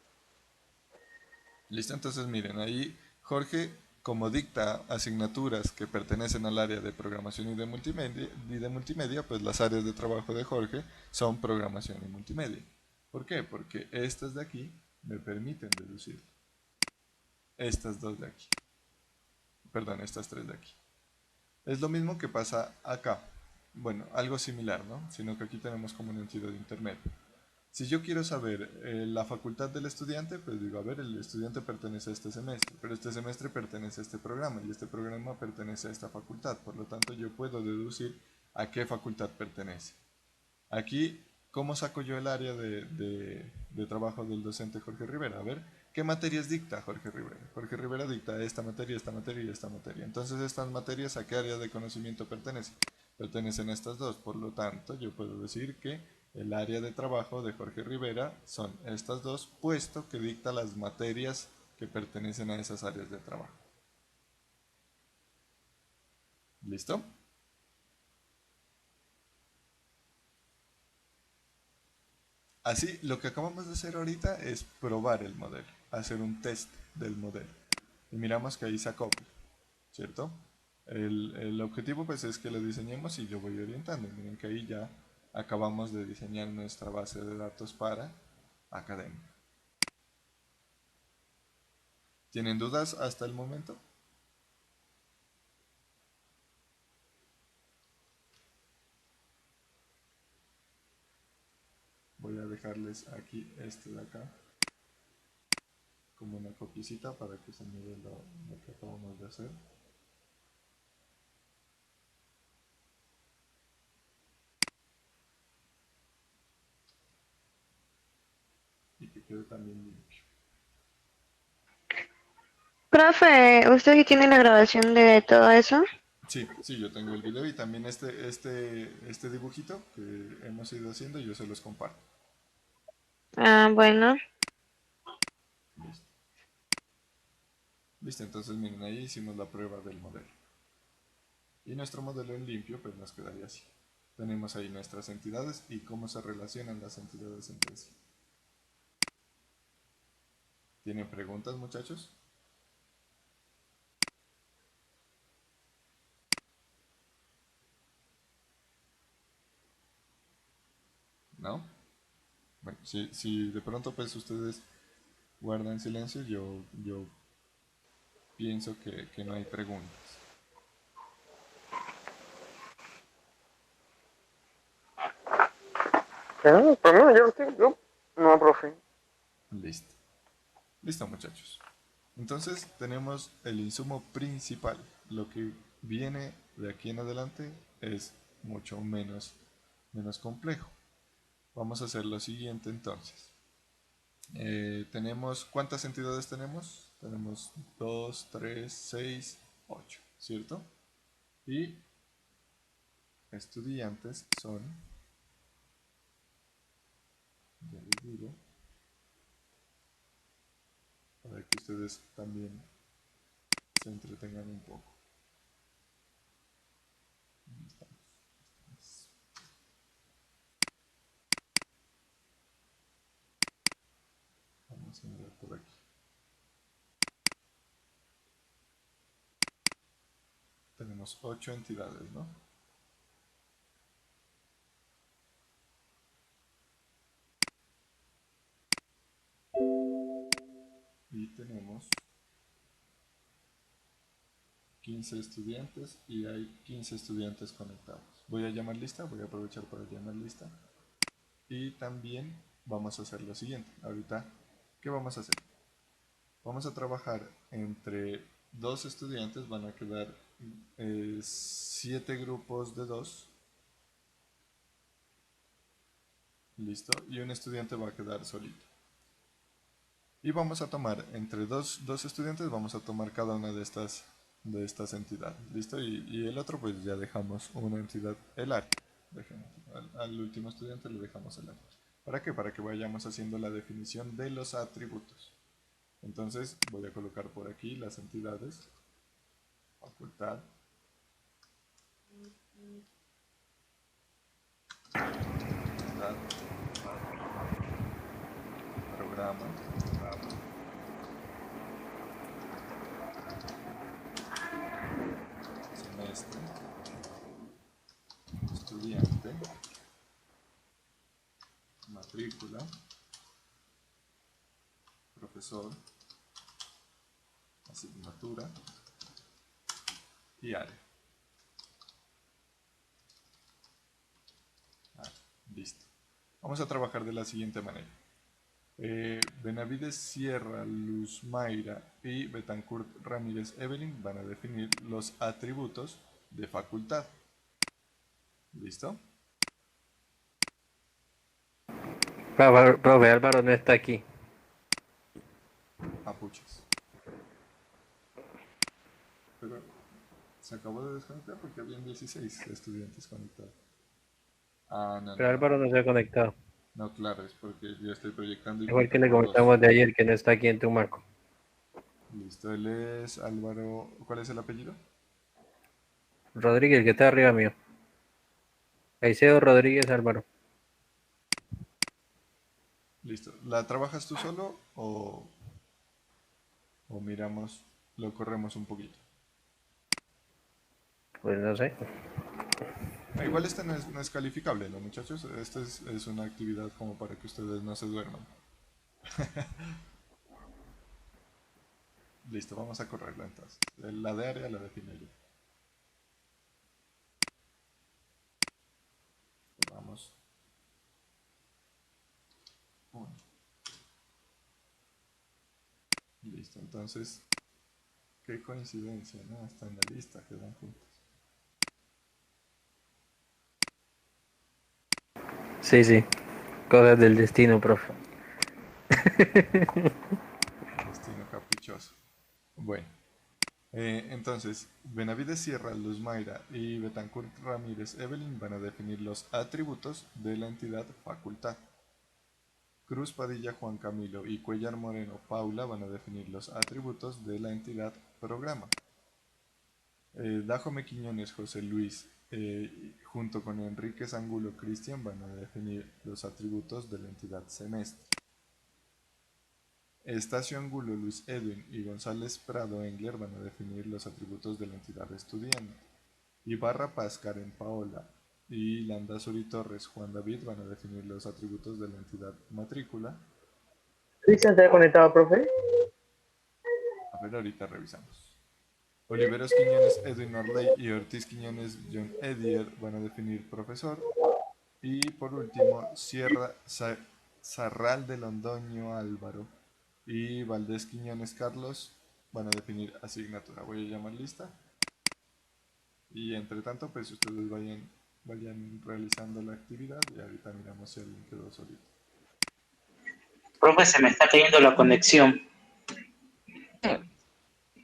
Listo, entonces miren, ahí Jorge, como dicta asignaturas que pertenecen al área de programación y de multimedia, pues las áreas de trabajo de Jorge son programación y multimedia. ¿Por qué? Porque estas de aquí me permiten deducir. Estas dos de aquí. Perdón, estas tres de aquí. Es lo mismo que pasa acá. Bueno, algo similar, ¿no? Sino que aquí tenemos como una entidad intermedia. Si yo quiero saber la facultad del estudiante, pues digo, a ver, el estudiante pertenece a este semestre, pero este semestre pertenece a este programa y este programa pertenece a esta facultad. Por lo tanto, yo puedo deducir a qué facultad pertenece. Aquí, ¿cómo saco yo el área de trabajo del docente Jorge Rivera? A ver, ¿qué materias dicta Jorge Rivera? Jorge Rivera dicta esta materia, esta materia y esta materia. Entonces, estas materias, ¿a qué área de conocimiento pertenecen? Pertenecen a estas dos. Por lo tanto, yo puedo decir que el área de trabajo de Jorge Rivera son estas dos, puesto que dicta las materias que pertenecen a esas áreas de trabajo. ¿Listo? Así, lo que acabamos de hacer ahorita es probar el modelo, hacer un test del modelo. Y miramos que ahí se acopla, ¿cierto? El objetivo pues es que lo diseñemos y yo voy orientando. Miren que ahí ya acabamos de diseñar nuestra base de datos para academia. ¿Tienen dudas hasta el momento? Voy a dejarles aquí este de acá como una copiecita para que se mire lo que acabamos de hacer. Y que quede también limpio. Profe, ¿usted sí tiene la grabación de todo eso? Sí, sí, yo tengo el video y también este dibujito que hemos ido haciendo, yo se los comparto. Ah, bueno. Listo. Listo, entonces miren, ahí hicimos la prueba del modelo. Y nuestro modelo en limpio pues nos quedaría así. Tenemos ahí nuestras entidades y cómo se relacionan las entidades entre sí. ¿Tienen preguntas, muchachos? ¿No? Bueno, si de pronto pues ustedes guardan silencio, yo pienso que no hay preguntas. Por mí, yo, no, profe. Listo. Listo, muchachos. Entonces tenemos el insumo principal. Lo que viene de aquí en adelante es mucho menos complejo. Vamos a hacer lo siguiente entonces. ¿Cuántas entidades tenemos? Tenemos 2, 3, 6, 8, ¿cierto? Y estudiantes son, ya les digo, para que ustedes también se entretengan un poco. Vamos a mirar por aquí. Tenemos 8 entidades, ¿no? Y tenemos 15 estudiantes y hay 15 estudiantes conectados. Voy a llamar lista, voy a aprovechar para llamar lista. Y también vamos a hacer lo siguiente. Ahorita, ¿qué vamos a hacer? Vamos a trabajar entre 2 estudiantes, van a quedar 7 grupos de 2. Listo, y un estudiante va a quedar solito. Y vamos a tomar, entre dos estudiantes, vamos a tomar cada una de estas entidades. ¿Listo? Y el otro, pues ya dejamos una entidad, el área. Al último estudiante le dejamos el área. ¿Para qué? Para que vayamos haciendo la definición de los atributos. Entonces voy a colocar por aquí las entidades. Facultad. Programa. Semestre. Estudiante. Matrícula. Profesor. Asignatura. Y área. Listo. Vamos a trabajar de la siguiente manera. Benavides Sierra, Luz Mayra y Betancourt Ramírez Evelyn van a definir los atributos de facultad. ¿Listo? Profe, Álvaro no está aquí. Apuches. Pero se acabó de desconectar porque habían 16 estudiantes conectados. Ah, no, Pero Álvaro no se ha conectado. No, claro, es porque yo estoy proyectando y Igual que cuenta le por 2. comentamos de ayer que no está aquí en Tumaco. Listo, él es Álvaro. ¿Cuál es el apellido? Rodríguez, que está arriba mío. Caicedo Rodríguez Álvaro. Listo. ¿La trabajas tú solo o miramos, lo corremos un poquito? Pues no sé. Igual este no es calificable, ¿no, muchachos? Esta es una actividad como para que ustedes no se duerman. Listo, vamos a correrla entonces. La de área la defino yo. Vamos. Uno. Listo, entonces, qué coincidencia, ¿no? Está en la lista, quedan juntos. Sí, sí. Cosas del destino, profe. Destino caprichoso. Bueno, entonces, Benavides Sierra, Luz Mayra y Betancourt Ramírez Evelyn van a definir los atributos de la entidad facultad. Cruz Padilla Juan Camilo y Cuellar Moreno Paula van a definir los atributos de la entidad programa. Dajome Quiñones José Luis junto con Enrique Angulo Cristian van a definir los atributos de la entidad semestre. Estacio Angulo Luis Edwin y González Prado Engler van a definir los atributos de la entidad estudiante. Ibarra Paz Karen Paola y Landazuri Torres Juan David van a definir los atributos de la entidad matrícula. ¿Cristian está conectado, profe? A ver, ahorita revisamos. Oliveros Quiñones Edwin Orley y Ortiz Quiñones John Edier van a definir profesor. Y por último, Sarral de Londoño Álvaro y Valdés Quiñones Carlos van a definir asignatura. Voy a llamar lista. Y entre tanto, pues ustedes vayan realizando la actividad y ahorita miramos si alguien quedó solito. Profe, se me está cayendo la conexión.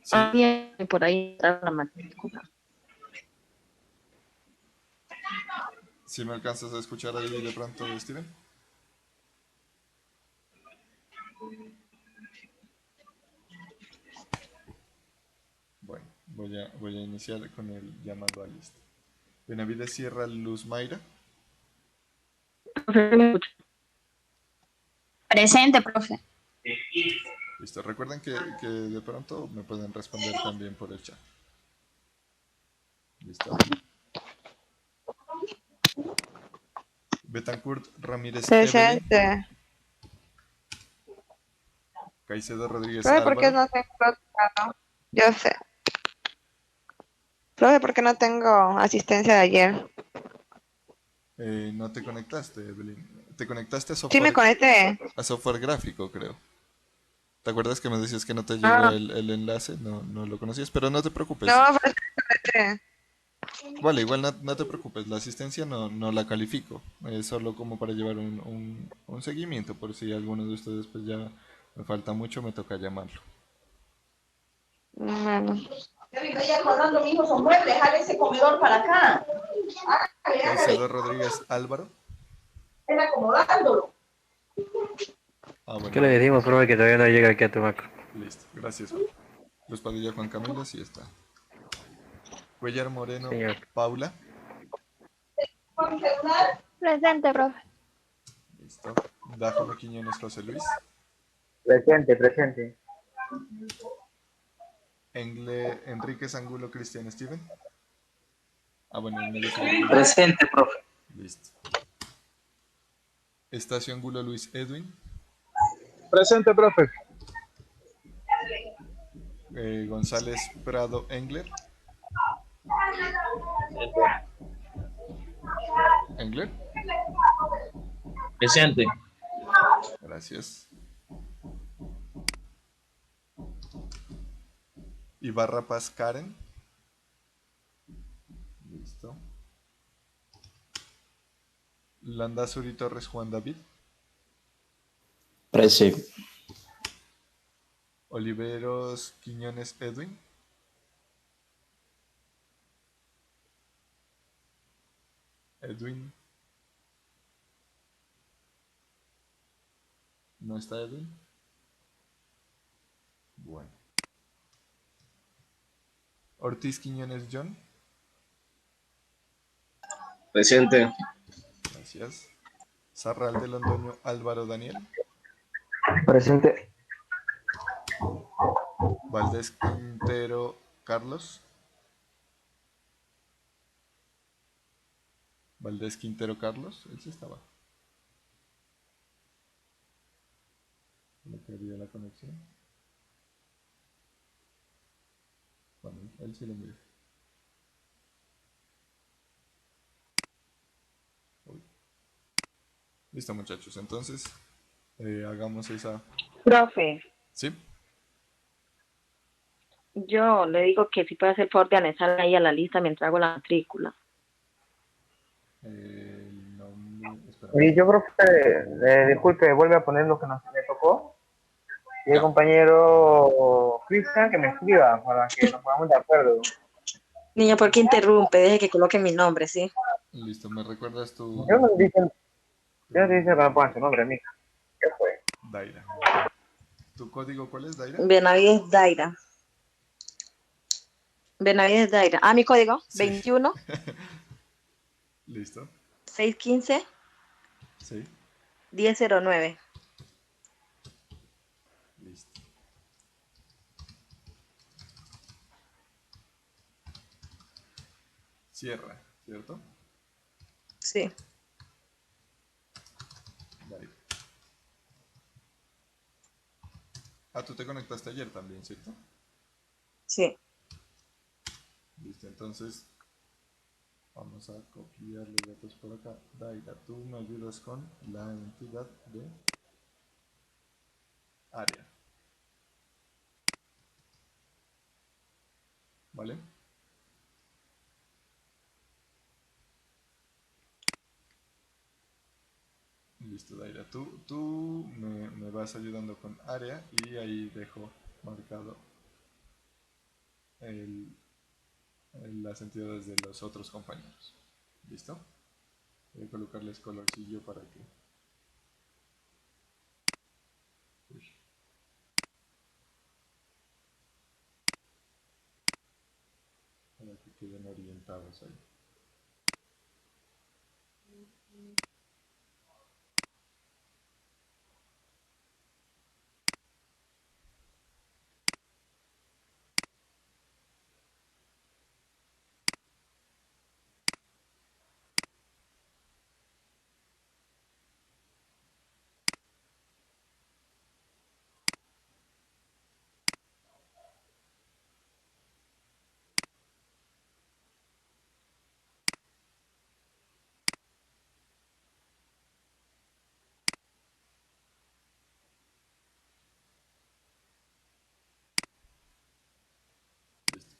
Sí, Por ahí entra la matrícula. ¿sí me alcanzas a escuchar ahí de pronto, Steven? Bueno, voy a iniciar con el llamado a lista. Benavides Sierra Luz Mayra. Presente, profe. Listo, recuerden que de pronto me pueden responder también por el chat. Listo. Betancourt Ramírez Evelyn. Presente. Caicedo Rodríguez Profe, ¿por qué Álvaro. no tengo? Yo sé. Profe, ¿por qué no tengo asistencia de ayer? No te conectaste, Evelyn. Te conectaste Sí me conecté. a software gráfico, creo. ¿Te acuerdas que me decías que no te llegó Ah, el enlace? No lo conocías, pero no te preocupes. no, pero es que me conecté. Vale, igual no te preocupes, la asistencia no la califico. Es solo como para llevar un seguimiento, por si alguno de ustedes pues ya me falta mucho, me toca llamarlo. Bueno. Ya acordando, mi hijo, son muebles, jale ese comedor para acá. Caicedo Rodríguez Álvaro. Ven acomodándolo. Ah, bueno, ¿Qué le decimos, profe, que todavía no llega aquí a Tumaco? listo, gracias, Juan. Luz Padilla Juan Camilo, sí está. Cuellar Moreno Señor. Paula. Presente, profe. Listo. Dajome Quiñones José Luis. Presente. Enrique Angulo Cristian Steven. Ah, bueno, en medio Presente, profe. Listo. Estacio Angulo Luis Edwin. Presente, profe. González Prado Engler. Engler. Presente. Gracias. Ibarra Paz Karen. Listo. Landazuri Torres Juan David. Presente. Oliveros Quiñones Edwin. Edwin. ¿No está Edwin? Bueno. Ortiz Quiñones John. Presente. Gracias. Sarral de Londoño Álvaro Daniel. Presente. Valdés Quintero Carlos. Valdés Quintero Carlos, él sí estaba. ¿Le quería la conexión? Bueno, él sí lo mira. Listo, muchachos, entonces hagamos esa. Profe, ¿Sí? yo le digo que si puede hacer el favor de anexar ahí a la lista mientras hago la matrícula. El nombre. Espera. Y yo, profe, disculpe, vuelve a poner lo que nos me tocó. Y el compañero Cristian que me escriba para que nos pongamos de acuerdo. Niña, ¿por qué interrumpe? Deje que coloque mi nombre, ¿sí? Listo, ¿me recuerdas tu...? Yo no te dije que me pongan su nombre, mija. ¿Qué fue? Daira. ¿Tu código cuál es, Daira? Benavides Daira. Benavides Daira. Ah, mi código, Sí. 21 Listo. 615 Sí. 1009. Listo. Cierra, ¿cierto? Sí. Daira. Ah, tú te conectaste ayer también, ¿cierto? Sí. Listo, entonces vamos a copiar los datos por acá. Daira, tú me ayudas con la entidad de área. ¿Vale? Listo, Daira. Tú me vas ayudando con área y ahí dejo marcado las entidades de los otros compañeros. ¿Listo? Voy a colocarles colorcillo para que... Uy. Para que queden orientados ahí. Listo.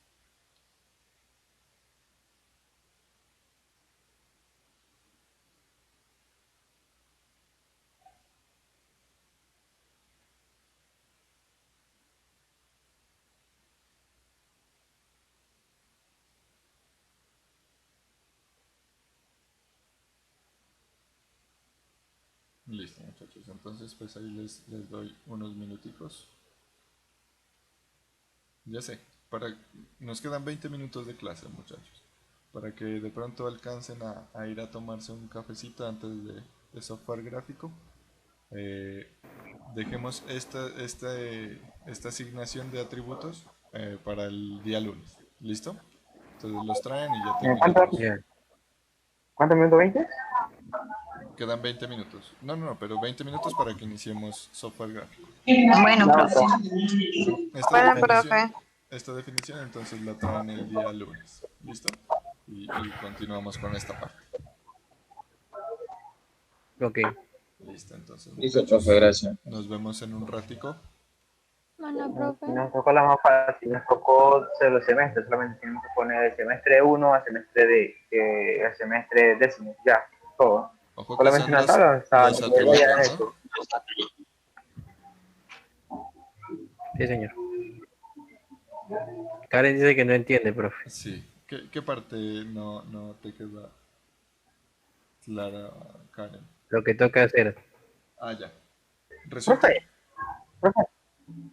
Listo, muchachos. Entonces, pues ahí les doy unos minuticos. Ya sé, nos quedan 20 minutos de clase, muchachos. Para que de pronto alcancen a ir a tomarse un cafecito antes de software gráfico. Dejemos esta asignación de atributos para el día lunes. ¿Listo? Entonces los traen y ya terminamos. ¿Cuántos minutos? ¿20? Quedan 20 minutos. No, pero 20 minutos para que iniciemos software gráfico. Bueno, profe. Esta definición entonces la traen el día lunes. ¿Listo? Y continuamos con esta parte. Ok. Listo, entonces. Listo, profe, gracias. Nos vemos en un ratico. Bueno, profe. Nos tocó la más fácil, nos tocó los semestres, solamente tenemos que poner el semestre 1 al semestre décimo, ya, todo. Ojo que Solamente son una tabla, los atributos, ¿no? Sí, señor. Karen dice que no entiende, profe. Sí. ¿Qué parte no te queda clara, Karen? Lo que toca hacer. Ah, ya. Resulta... Profe,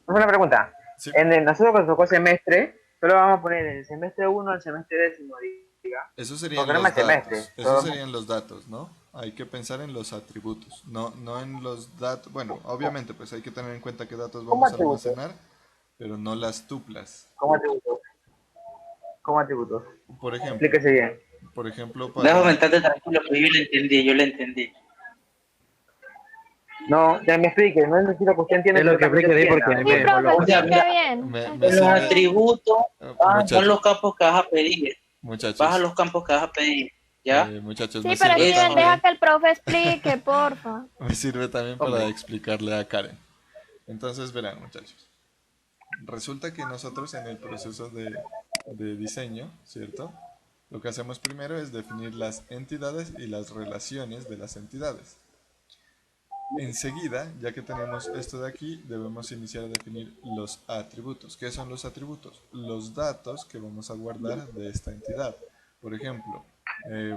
una pregunta. Sí. Nosotros cuando tocó semestre, Solo vamos a poner el semestre 1 al semestre décimo, diga. Eso serían Porque no los me semestre. datos. Esos serían los datos, ¿no? Hay que pensar en los atributos, no en los datos. Bueno, obviamente, pues hay que tener en cuenta qué datos ¿Cómo vamos a atributos? almacenar, pero no las tuplas. ¿Cómo atributos? ¿Cómo atributos? Por ejemplo, Explíquese bien. por ejemplo, Deja para aumentarte tranquilo, pero yo le entendí. No, ya me explique, no necesito que usted entienda. Es lo que yo también explique, sí, entienda. porque a mí Sí, me dejó profe, loco. O sea, explica mira, bien. me los sirve, atributos son muchachos, los campos que vas a pedir. Baja muchachos, los campos que vas a pedir, ¿ya? muchachos, Sí, me pero sirve Eso Steven, deja también, que el profe explique, porfa. me sirve también para Hombre. explicarle a Karen. Entonces, verán, muchachos. Resulta que nosotros en el proceso de diseño, ¿cierto? Lo que hacemos primero es definir las entidades y las relaciones de las entidades. Enseguida, ya que tenemos esto de aquí, debemos iniciar a definir los atributos. ¿Qué son los atributos? Los datos que vamos a guardar de esta entidad. Por ejemplo,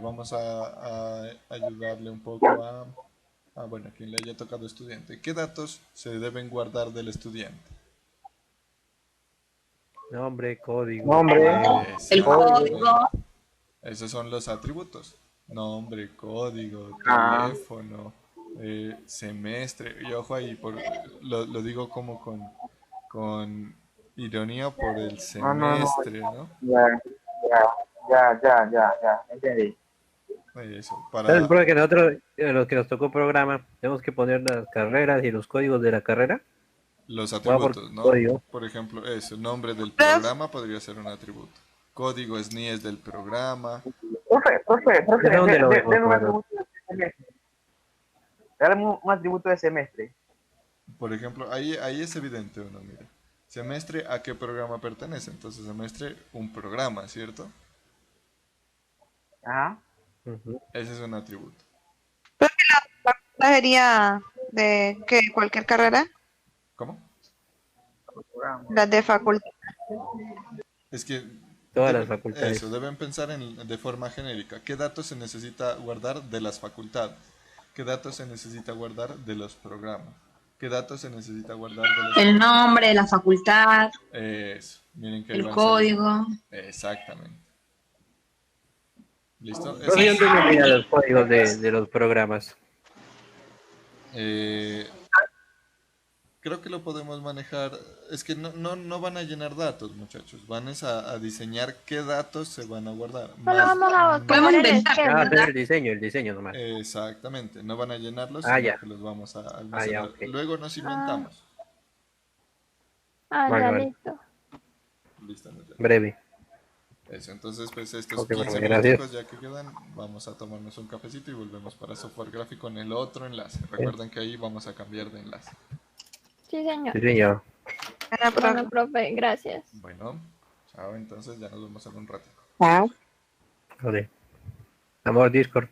vamos a ayudarle un poco bueno, a quien le haya tocado estudiante. ¿Qué datos se deben guardar del estudiante? Nombre, código. Nombre. El código. Esos son los atributos. Nombre, código, Ah. teléfono, semestre. Y ojo ahí, lo digo como con ironía por el No, no, no. semestre, ¿no? Ya, entendí. Eso, ¿Sabes, profe, que nosotros, los que nos tocó programa, tenemos que poner las carreras y los códigos de la carrera? los Va por atributos, ¿no? código. Por ejemplo, eso, nombre del programa podría ser un atributo. Código SNIES del programa. Profe, ¿De dónde lo vemos, denme un Pablo? atributo de semestre. Dale un atributo de semestre. Por ejemplo, ahí es evidente uno, mira. Semestre, ¿a qué programa pertenece? Entonces, semestre, un programa, ¿cierto? Ajá. Ese es un atributo. ¿La sería de qué? ¿Cualquier carrera? ¿Cómo? Las de facultad. Es que Todas las facultades. Eso, deben pensar de forma genérica. ¿Qué datos se necesita guardar de las facultades? ¿Qué datos se necesita guardar de los programas? ¿Qué datos se necesita guardar de los... El nombre de la facultad, Eso, miren que el van código. Exactamente. ¿Listo? Profe, yo tengo que ir a los códigos de los programas. Creo que lo podemos manejar. Es que no van a llenar datos, muchachos. Van a diseñar qué datos se van a guardar. Solo vamos a Podemos poner el inventar. esquema. hacer el diseño nomás. Exactamente. No van a llenarlos, Ah, sino ya. que los vamos a almacenar. ok. Luego nos inventamos. Ah, Vale, ya, vale. listo. Listo, muchachos. Breve. Eso, entonces pues estos Ok, 15 profe, gracias. minutos ya que quedan, vamos a tomarnos un cafecito y volvemos para software gráfico en el otro enlace. Recuerden que ahí vamos a cambiar de enlace. Sí, señor. Sí, señor. Bueno, profe, gracias. Bueno, chao, entonces ya nos vemos en un rato. Joder. Amor, Discord.